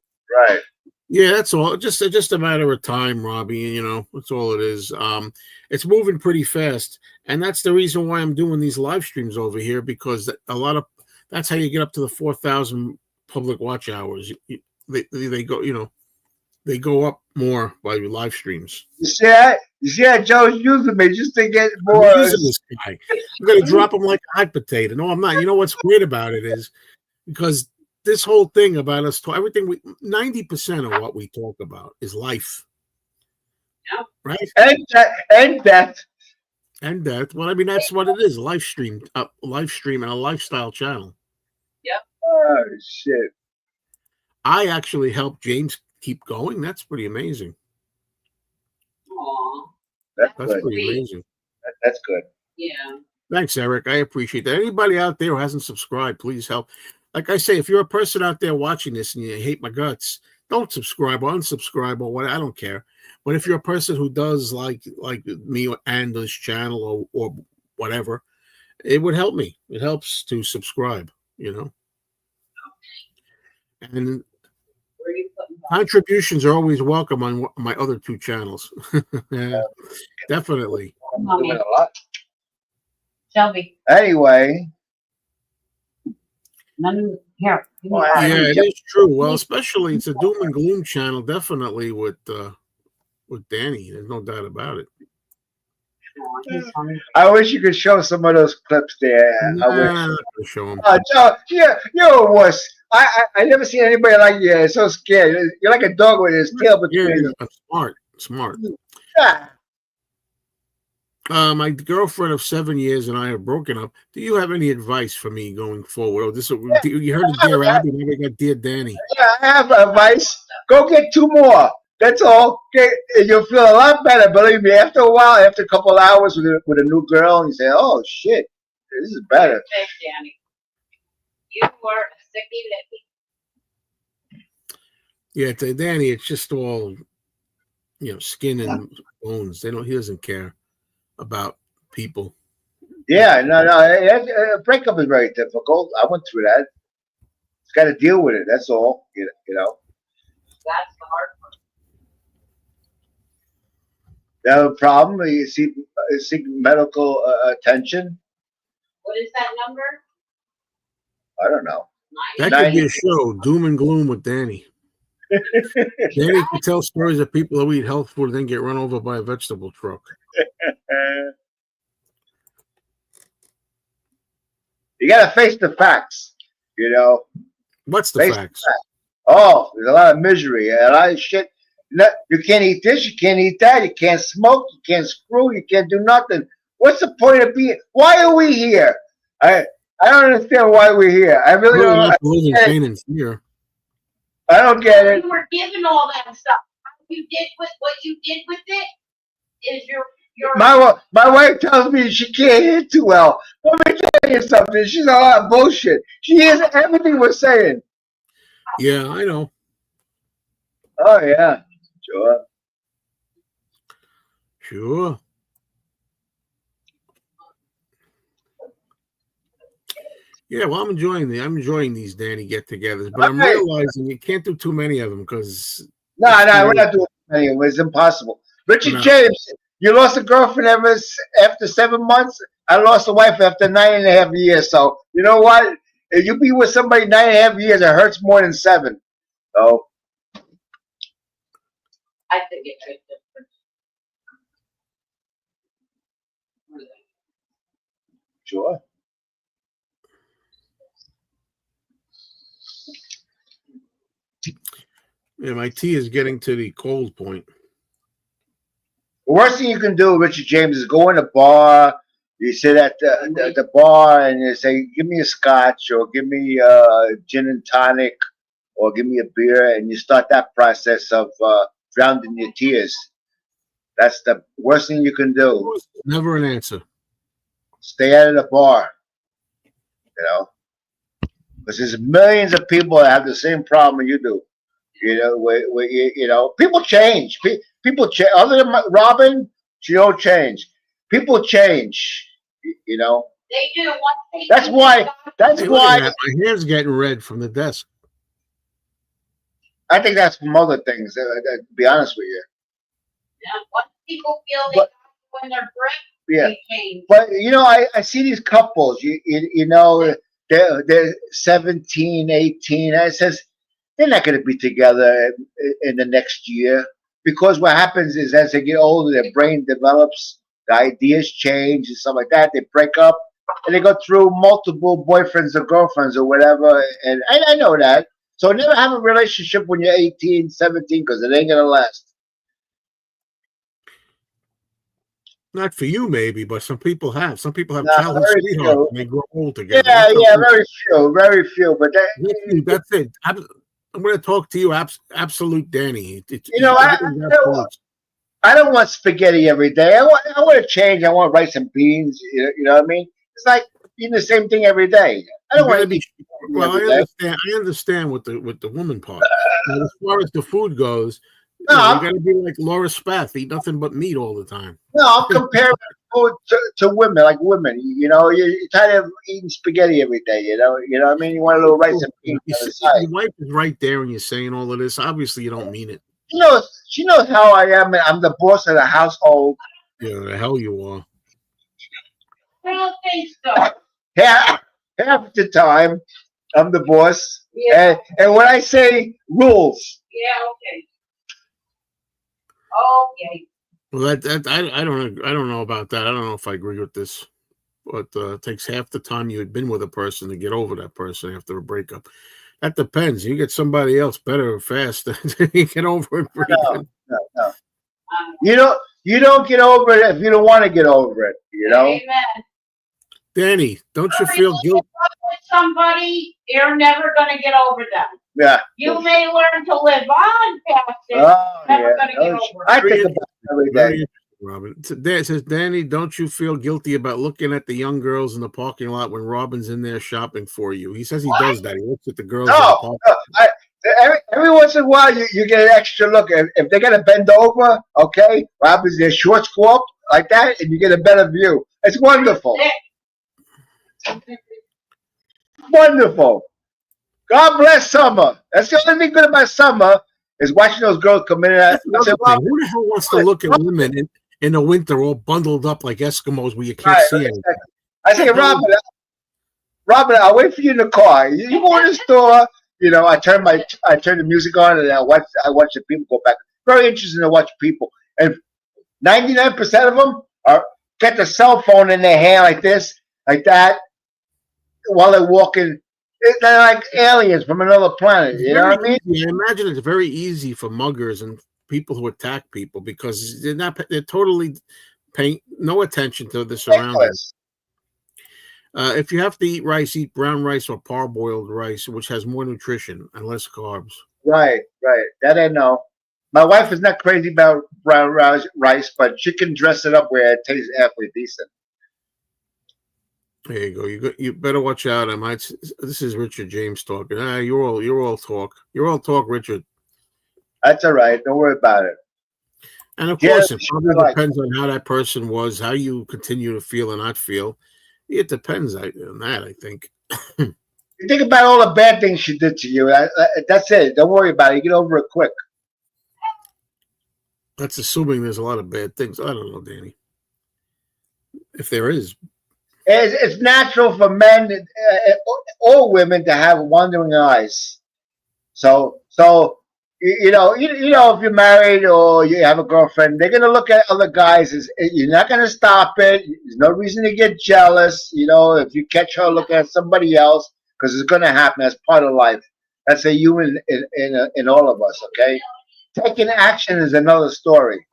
Yeah, that's all. Just a matter of time, Robbie. You know, that's all it is. It's moving pretty fast, and that's the reason why I'm doing these live streams over here, because that's how you get up to the 4,000 public watch hours. They go, you know, they go up more by live streams. You see that? Joe's using me just to get more. I'm using this guy. I'm going to drop him like a hot potato. No, I'm not. You know what's weird about it is because this whole thing about us, 90% of what we talk about is life. Yeah. Right? And death. And death. Well, I mean, that's what it is. Live stream and a lifestyle channel. Yep. Oh, shit. I actually helped James keep going. That's pretty amazing. Aww. That's pretty amazing. That's good. Yeah. Thanks, Eric. I appreciate that. Anybody out there who hasn't subscribed, please help. Like I say, if you're a person out there watching this and you hate my guts, don't subscribe or unsubscribe or what. I don't care. But if you're a person who does like me and this channel or whatever, it would help me. It helps to subscribe, you know. And contributions are always welcome on my other two channels. Yeah, definitely. I'm doing a lot. Shelby. Anyway. Here. Yeah, it is true. Well, especially it's a doom and gloom channel, definitely with Danny. There's no doubt about it. I wish you could show some of those clips there. Nah, I'm not gonna show him. Joe, you're a wuss. I never seen anybody like you. So scared. You're like a dog with his tail between them. Smart. Yeah. My girlfriend of 7 years and I have broken up. Do you have any advice for me going forward? Oh, you heard of Dear Abby, now we got Dear Danny. Yeah, I have advice. Go get 2 more. That's all. Okay, you'll feel a lot better. Believe me. After a while, after a couple of hours with a new girl, you say, "Oh shit, this is better." Thanks, Danny. You were a sicky licky. Yeah, Danny, it's just all, you know, skin and bones. He doesn't care about people. Yeah, no. A breakup is very difficult. I went through that. It's got to deal with it. That's all. You know. That's the hard part. You have a problem? You seek medical attention? What is that number? I don't know. That could be a show, Doom and Gloom with Danny. Danny can tell stories of people who eat health food and then get run over by a vegetable truck. You got to face the facts, you know. What's the facts? Oh, there's a lot of misery, a lot of shit. You can't eat this, you can't eat that, you can't smoke, you can't screw, you can't do nothing. What's the point of being? Why are we here? I don't understand why we're here. I really don't. I don't get it. You were given all that stuff. What you did with it is your. My wife tells me she can't hear too well. Let me tell you something. She's a lot of bullshit. She hears everything we're saying. Yeah, I know. Oh yeah, sure. Yeah, well, I'm enjoying these Danny get-togethers, but I'm realizing you can't do too many of them because no, we're not doing too many of them. It's impossible. Richard James, you lost a girlfriend after 7 months. I lost a wife after 9.5 years. So you know what? If you be with somebody 9.5 years, it hurts more than 7. So I think it's different. Sure. Yeah, my tea is getting to the cold point. The worst thing you can do, Richard James, is go in a bar. You sit at the bar and you say, "Give me a scotch or give me a gin and tonic or give me a beer, and you start that process of drowning your tears. That's the worst thing you can do. Never an answer. Stay out of the bar, you know, because there's millions of people that have the same problem you do. You know, where you know, people change. People change. Other than Robin, she don't change. People change. You know. They do. That's why. That's Hey, look why. at that. My hair's getting red from the desk. I think that's from other things. To be honest with you. Once people feel they But- got when they're brick, Yeah. they change. But you know, I see these couples. You know, they're 17, 18. I says they're not going to be together in the next year, because what happens is as they get older, their brain develops, the ideas change and stuff like that. They break up and they go through multiple boyfriends or girlfriends or whatever. And I know that. So never have a relationship when you're 18, 17, because it ain't going to last. Not for you, maybe, but some people have. Some people have No, childhood very sweethearts true. and they grow old together. Yeah, That's yeah, some very few, very few. But That's it. I'm going to talk to you, absolute Danny. You know, everything's absolute. I don't want spaghetti every day. I want to change. I want rice and beans. You know what I mean? It's like eating the same thing every day. I don't You want gotta to eat. Well, every day. I understand with the woman part. But as far as the food goes, No, you I'm- got to be like Laura Spath, eat nothing but meat all the time. No, I'm comparing food to women, like women. You know, you're tired of eating spaghetti every day. You know what I mean? You want a little rice and beans You on the see, side. your wife is right there, and you're saying all of this. Obviously, you don't mean it. She knows how I am. I'm the boss of the household. Yeah, the hell you are. I don't think so. Half the time, I'm the boss. Yeah. And when I say rules, Yeah, okay. Okay. Well, I don't know about that. I don't know if I agree with this. But it takes half the time you had been with a person to get over that person after a breakup. That depends. You get somebody else better or fast, you get over it pretty good. no. You don't get over it if you don't want to get over it. You know. Amen. Danny, don't you If feel you guilty? break up with somebody, you're never going to get over them. Yeah. You may learn to live on past it. Oh, Never yeah. gonna get over it. I think about it every Very day. interesting, Robin. It says, Danny, don't you feel guilty about looking at the young girls in the parking lot when Robin's in there shopping for you? He says he does that. He looks at the girls in the No, parking every once in a while you get an extra look. If they got to bend over, okay, Robin's their shorts go up like that, and you get a better view. It's wonderful. Wonderful. God bless summer. That's the only thing good about summer is watching those girls come in. That's I say, another thing. Who the hell wants to look at women in the winter all bundled up like Eskimos where you can't Right, see anything? I say, Robin, I'll wait for you in the car. You go in the store. You know, I turn the music on and I watch the people go back. Very interesting to watch people, and 99% of them are get the cell phone in their hand like this, like that, while they're walking. They're like aliens from another planet. You know what I mean? Easy. I imagine it's very easy for muggers and people who attack people because they're totally paying no attention to the surroundings. If you have to eat rice, eat brown rice or parboiled rice, which has more nutrition and less carbs. Right. That I know. My wife is not crazy about brown rice, but she can dress it up where it tastes halfway decent. There you go. You better watch out. This is Richard James talking. You're all talk. You're all talk, Richard. That's all right. Don't worry about it. And of Yeah, course, it probably right. depends on how that person was, how you continue to feel or not feel. It depends on that, I think. You think about all the bad things she did to you. That's it. Don't worry about it. You get over it quick. That's assuming there's a lot of bad things. I don't know, Danny. If there is. It's natural for men or women to have wandering eyes. So you know if you're married or you have a girlfriend, they're gonna look at other guys. You're not gonna stop it. There's no reason to get jealous. You know, if you catch her looking at somebody else, because it's gonna happen. That's part of life. That's a human in all of us. Okay, taking action is another story.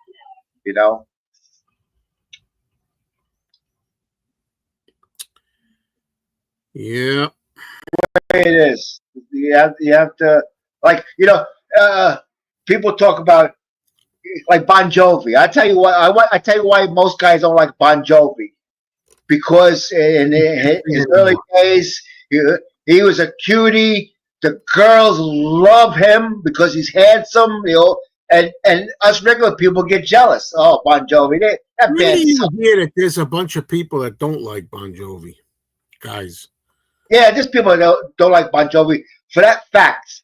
You know. Yeah. It is. You have to, Like, people talk about like Bon Jovi. I tell you what, I tell you why most guys don't like Bon Jovi, because in his early days, he was a cutie. The girls love him because he's handsome, and us regular people get jealous. Oh, Bon Jovi, that Where do band you sucks. hear that there's a bunch of people that don't like Bon Jovi, guys? Yeah, just people don't like Bon Jovi for that fact.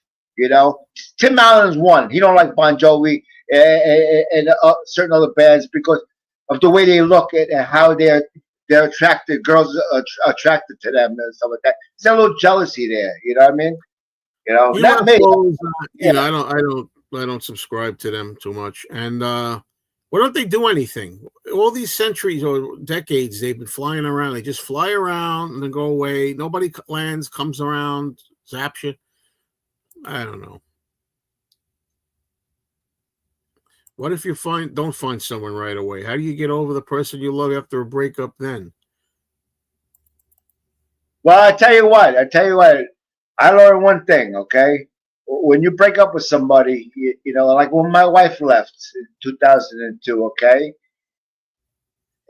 Tim Allen's one. He don't like Bon Jovi and certain other bands because of the way they look at and how they're attracted. Girls are attracted to them and stuff like that. There's a little jealousy there. You know what I mean? Not me. UFOs, Yeah. I don't subscribe to them too much. And why don't they do anything? All these centuries or decades, they've been flying around. They just fly around and then go away. Nobody lands, comes around, zaps you. I don't know. What if you don't find someone right away? How do you get over the person you love after a breakup then? Well, I tell you what. I learned one thing. Okay, when you break up with somebody, like when my wife left in 2002. Okay,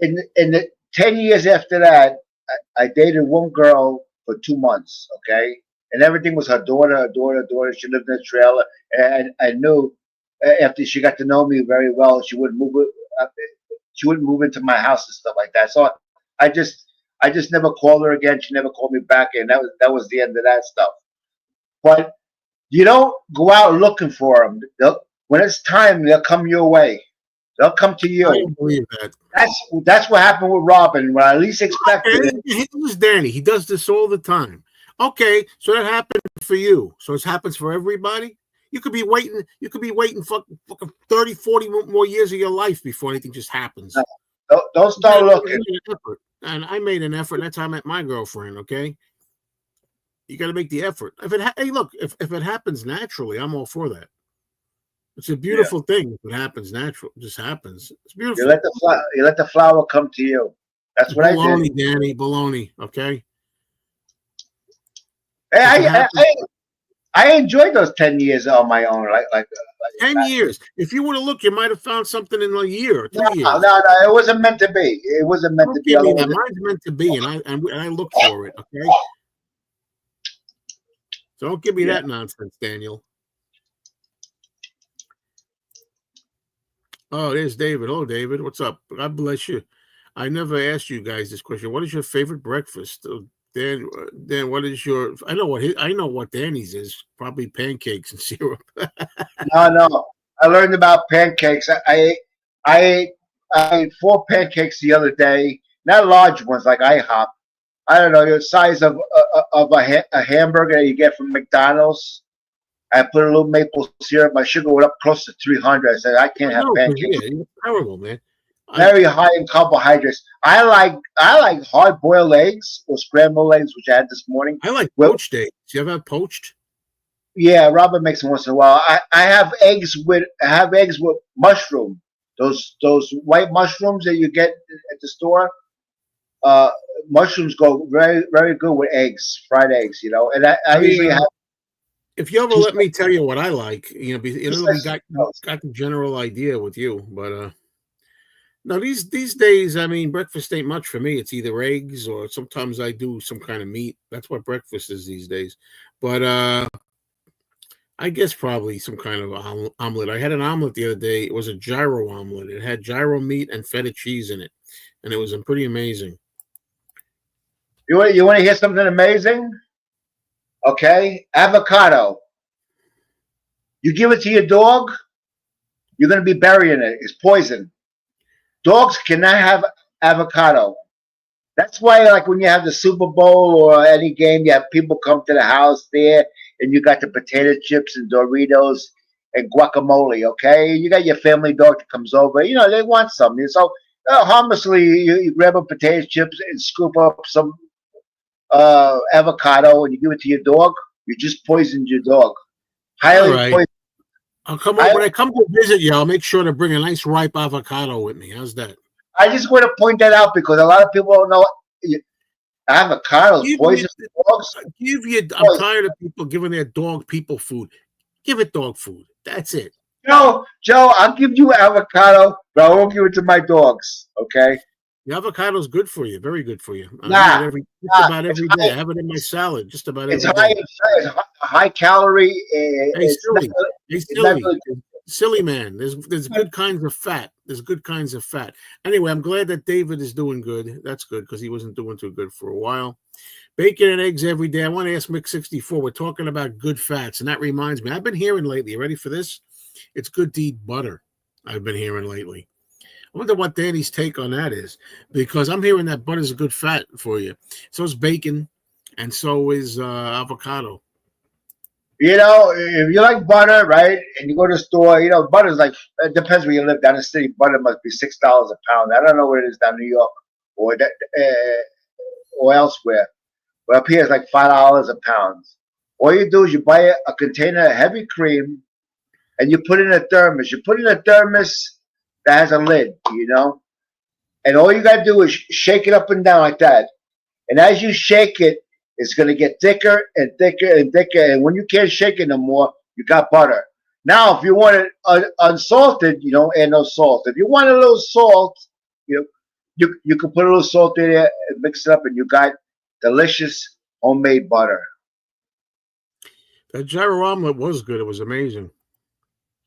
in the 10 years after that, I dated one girl for 2 months. Okay, and everything was her daughter. She lived in a trailer, and I knew after she got to know me very well, she wouldn't move into my house and stuff like that. So I just never called her again. She never called me back, and that was the end of that stuff. But you don't go out looking for them. When it's time, they'll come your way. They'll come to you. I don't believe that. That's what happened with Robin. When I least expected it. He was Danny. He does this all the time. Okay, so that happened for you. So it happens for everybody. You could be waiting fucking 30, 40 more years of your life before anything just happens. Don't start looking. And I made an effort. That's how I met my girlfriend. Okay, you got to make the effort. Hey, look, if it happens naturally, I'm all for that. It's a beautiful thing. If it happens natural, it just happens. It's beautiful. You let the flower come to you. That's what I did. Danny, baloney. Okay. Hey, I enjoyed those 10 years on my own. Like 10 years. If you want to look, you might have found something in a year or 2 years. No, it wasn't meant to be. It wasn't meant to be. Mine's meant to be, and I look for it. Okay. So don't give me that nonsense, Daniel. Oh, there's David. Oh, David, what's up? God bless you. I never asked you guys this question. What is your favorite breakfast? Dan, what is your? I know what Danny's is. Probably pancakes and syrup. No. I learned about pancakes. I ate 4 pancakes the other day. Not large ones like IHOP. I don't know the size of a hamburger that you get from McDonald's. I put a little maple syrup. My sugar went up close to 300. I said I can't have pancakes. Yeah, you're terrible, man. Very high in carbohydrates. I like hard boiled eggs or scrambled eggs, which I had this morning. I like poached eggs. You ever have poached? Yeah, Robert makes them once in a while. I have eggs with mushroom. Those white mushrooms that you get at the store. Mushrooms go very, very good with eggs, fried eggs. And I usually have. If you ever let me tell you what I like, we got the general idea with you, but no, these days, I mean, breakfast ain't much for me. It's either eggs or sometimes I do some kind of meat. That's what breakfast is these days. But I guess probably some kind of omelet. I had an omelet the other day. It was a gyro omelet. It had gyro meat and feta cheese in it, and it was pretty amazing. You want to hear something amazing? Okay, avocado. You give it to your dog, you're going to be burying it. It's poison. Dogs cannot have avocado. That's why, like when you have the Super Bowl or any game, you have people come to the house there, and you got the potato chips and Doritos and guacamole. Okay, you got your family dog that comes over. They want something. So harmlessly, you grab a potato chips and scoop up some avocado, and you give it to your dog. You just poisoned your dog. Highly poisoned. I'll come over. When I come to visit you, I'll make sure to bring a nice ripe avocado with me. How's that? I just want to point that out because a lot of people don't know avocados poison dogs. I'm tired of people giving their dog people food. Give it dog food. That's it. Joe, I'll give you avocado, but I won't give it to my dogs. Okay? The avocado is good for you. Very good for you. Nah, I eat it just about every day. I have it in my salad just about it's every high. day. It's high calorie. Hey, It's not. silly. Hey, It's not silly. really, Silly man. There's good kinds of fat. There's good kinds of fat. Anyway, I'm glad that David is doing good. That's good because he wasn't doing too good for a while. Bacon and eggs every day. I want to ask Mick 64. We're talking about good fats, and that reminds me. I've been hearing lately. You ready for this? It's good to eat butter. I've been hearing lately. I wonder what Danny's take on that is, because I'm hearing that butter is a good fat for you. So is bacon, and so is avocado. if you like butter, right, and you go to the store, butter's like, it depends where you live. Down the city, butter must be $6 a pound. I don't know where it is down in New York or or elsewhere. But up here, it's like $5 a pound. All you do is you buy a container of heavy cream, and you put it in a thermos. You put it in a thermos that has a lid, and all you got to do is shake it up and down like that. And as you shake it, it's going to get thicker and thicker and thicker. And when you can't shake it no more, you got butter. Now, if you want it unsalted, you don't add no salt. If you want a little salt, you can put a little salt in there and mix it up, and you got delicious homemade butter. That gyro omelet was good. It was amazing.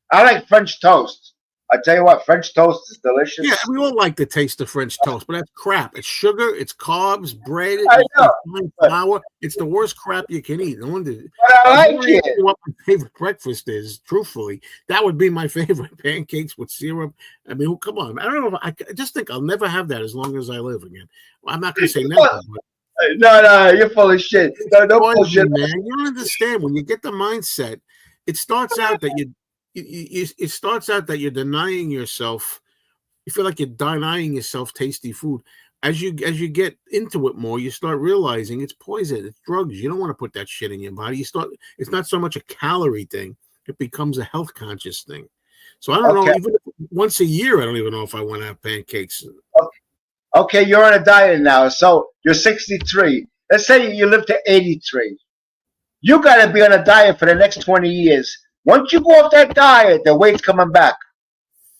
I like French toast. I tell you what, French toast is delicious. Yeah, we all like the taste of French toast, but that's crap. It's sugar, it's carbs, bread, I know. it's flour. It's the worst crap you can eat. No wonder. But I like it. What my favorite breakfast is, truthfully, that would be my favorite: pancakes with syrup. I mean, come on. I don't know. I just think I'll never have that as long as I live again. Well, I'm not going to say never. But No, you're full of shit. No bullshit, man. You don't understand when you get the mindset. It starts out that it starts out that you're denying yourself. You feel like you're denying yourself tasty food. As you get into it more, you start realizing it's poison, it's drugs. You don't want to put that shit in your body. It's not so much a calorie thing, it becomes a health conscious thing. So I don't know, even once a year, I don't even know if I want to have pancakes. Okay, you're on a diet now. So you're 63. Let's say you live to 83. You got to be on a diet for the next 20 years. Once you go off that diet, the weight's coming back.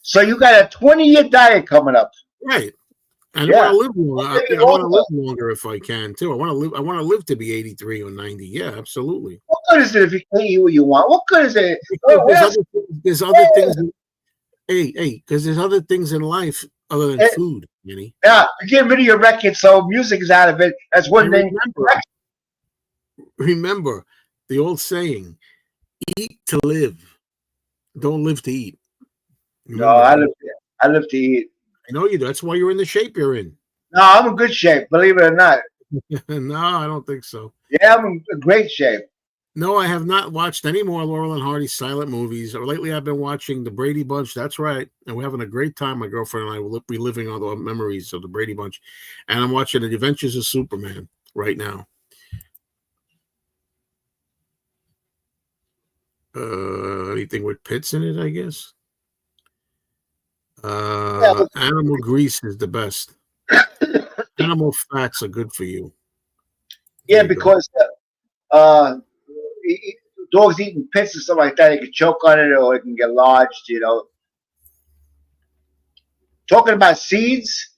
So you got a 20-year diet coming up. Right. And I want to live longer. I want to live longer if I can too. I want to live to be 83 or 90. Yeah, absolutely. What good is it if you can't eat what you want? What good is it? There's other things. Because there's other things in life other than food, Minnie. Yeah, you get rid of your record, so music is out of it. That's one thing. Remember the old saying: "Eat to live, don't live to eat." No, I live to eat. I know you do. That's why you're in the shape you're in. No, I'm in good shape, believe it or not. No, I don't think so. Yeah, I'm in great shape. No, I have not watched any more Laurel and Hardy silent movies. Lately, I've been watching The Brady Bunch. That's right. And we're having a great time. My girlfriend and I will be reliving all the memories of The Brady Bunch. And I'm watching The Adventures of Superman right now. Anything with pits in it, I guess. Animal grease is the best. Animal fats are good for you. Yeah, because dogs eating pits and stuff like that, they can choke on it or it can get lodged, Talking about seeds,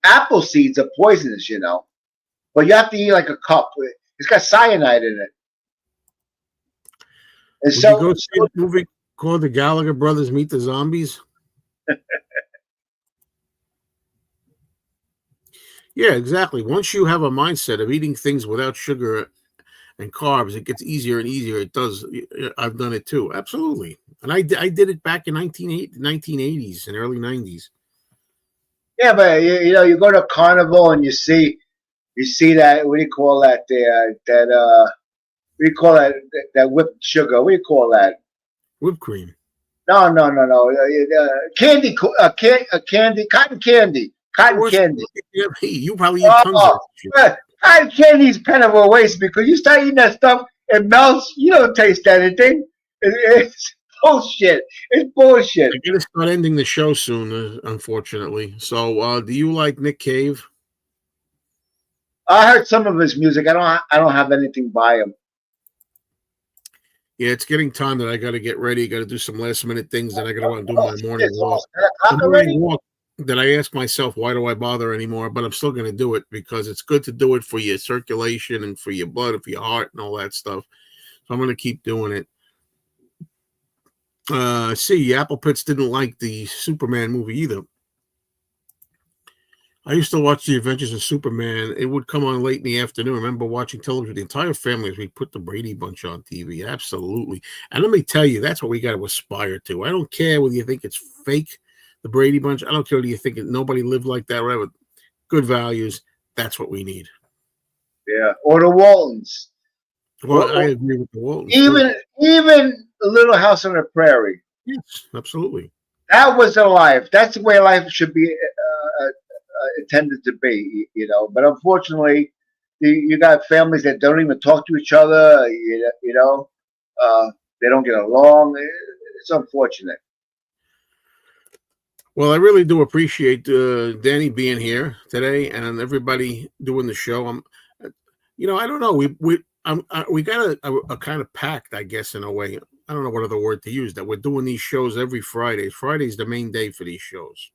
apple seeds are poisonous, but you have to eat like a cup. It's got cyanide in it. And Would you go see a movie called The Gallagher Brothers Meet the Zombies? Yeah, exactly. Once you have a mindset of eating things without sugar and carbs, it gets easier and easier. It does. I've done it too. Absolutely. And I did it back in 1980s and early 90s. Yeah, but you go to a carnival and you see that, what do you call that there? What do you call that? That whipped sugar. What do you call that? Whipped cream. No. Candy, cotton candy. Cotton candy. You probably eat tons of it. Cotton candy is kind of a waste because you start eating that stuff, it melts. You don't taste anything. It's bullshit. It's bullshit. I'm gonna start ending the show soon, unfortunately. So, do you like Nick Cave? I heard some of his music. I don't have anything by him. Yeah, it's getting time that I got to get ready. Got to do some last minute things. Then I got to go out and do my morning It's walk. almost 10 o'clock The already. morning walk that I ask myself, why do I bother anymore? But I'm still going to do it because it's good to do it for your circulation and for your blood and for your heart and all that stuff. So I'm going to keep doing it. See, Apple Pitts didn't like the Superman movie either. I used to watch The Adventures of Superman. It would come on late in the afternoon. I remember watching television. The entire family as we put the Brady Bunch on TV. Absolutely. And let me tell you, that's what we got to aspire to. I don't care whether you think it's fake, the Brady Bunch. I don't care whether you think nobody lived like that, whatever. Good values. That's what we need. Yeah, or the Waltons. Well, I agree with the Waltons. Even a Little House on the Prairie. Yes, absolutely. That was a life. That's the way life should be intended to be, you know. But unfortunately, you got families that don't even talk to each other. You know, they don't get along. It's unfortunate. Well, I really do appreciate Danny being here today and everybody doing the show. I don't know. We got a kind of pact, I guess, in a way. I don't know what other word to use. That we're doing these shows every Friday. Friday's the main day for these shows.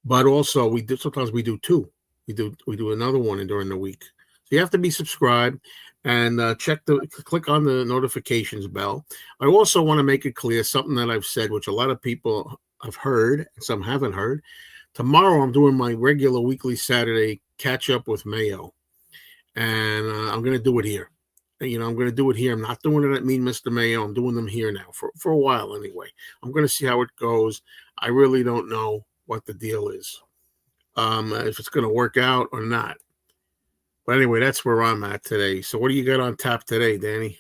But also, sometimes we do two. We do another one during the week. So you have to be subscribed and click on the notifications bell. I also want to make it clear something that I've said, which a lot of people have heard and some haven't heard. Tomorrow, I'm doing my regular weekly Saturday catch up with Mayo, and I'm going to do it here. I'm going to do it here. I'm not doing it at Mean Mr. Mayo. I'm doing them here now for a while anyway. I'm going to see how it goes. I really don't know what the deal is, if it's going to work out or not. But anyway, that's where I'm at today. So what do you got on tap today, Danny?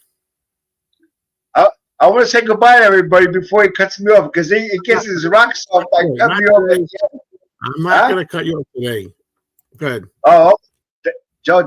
I want to say goodbye to everybody before he cuts me off because he gets his rocks off by cutting me off. I'm not going to cut you off today. Go ahead. Oh, Joe.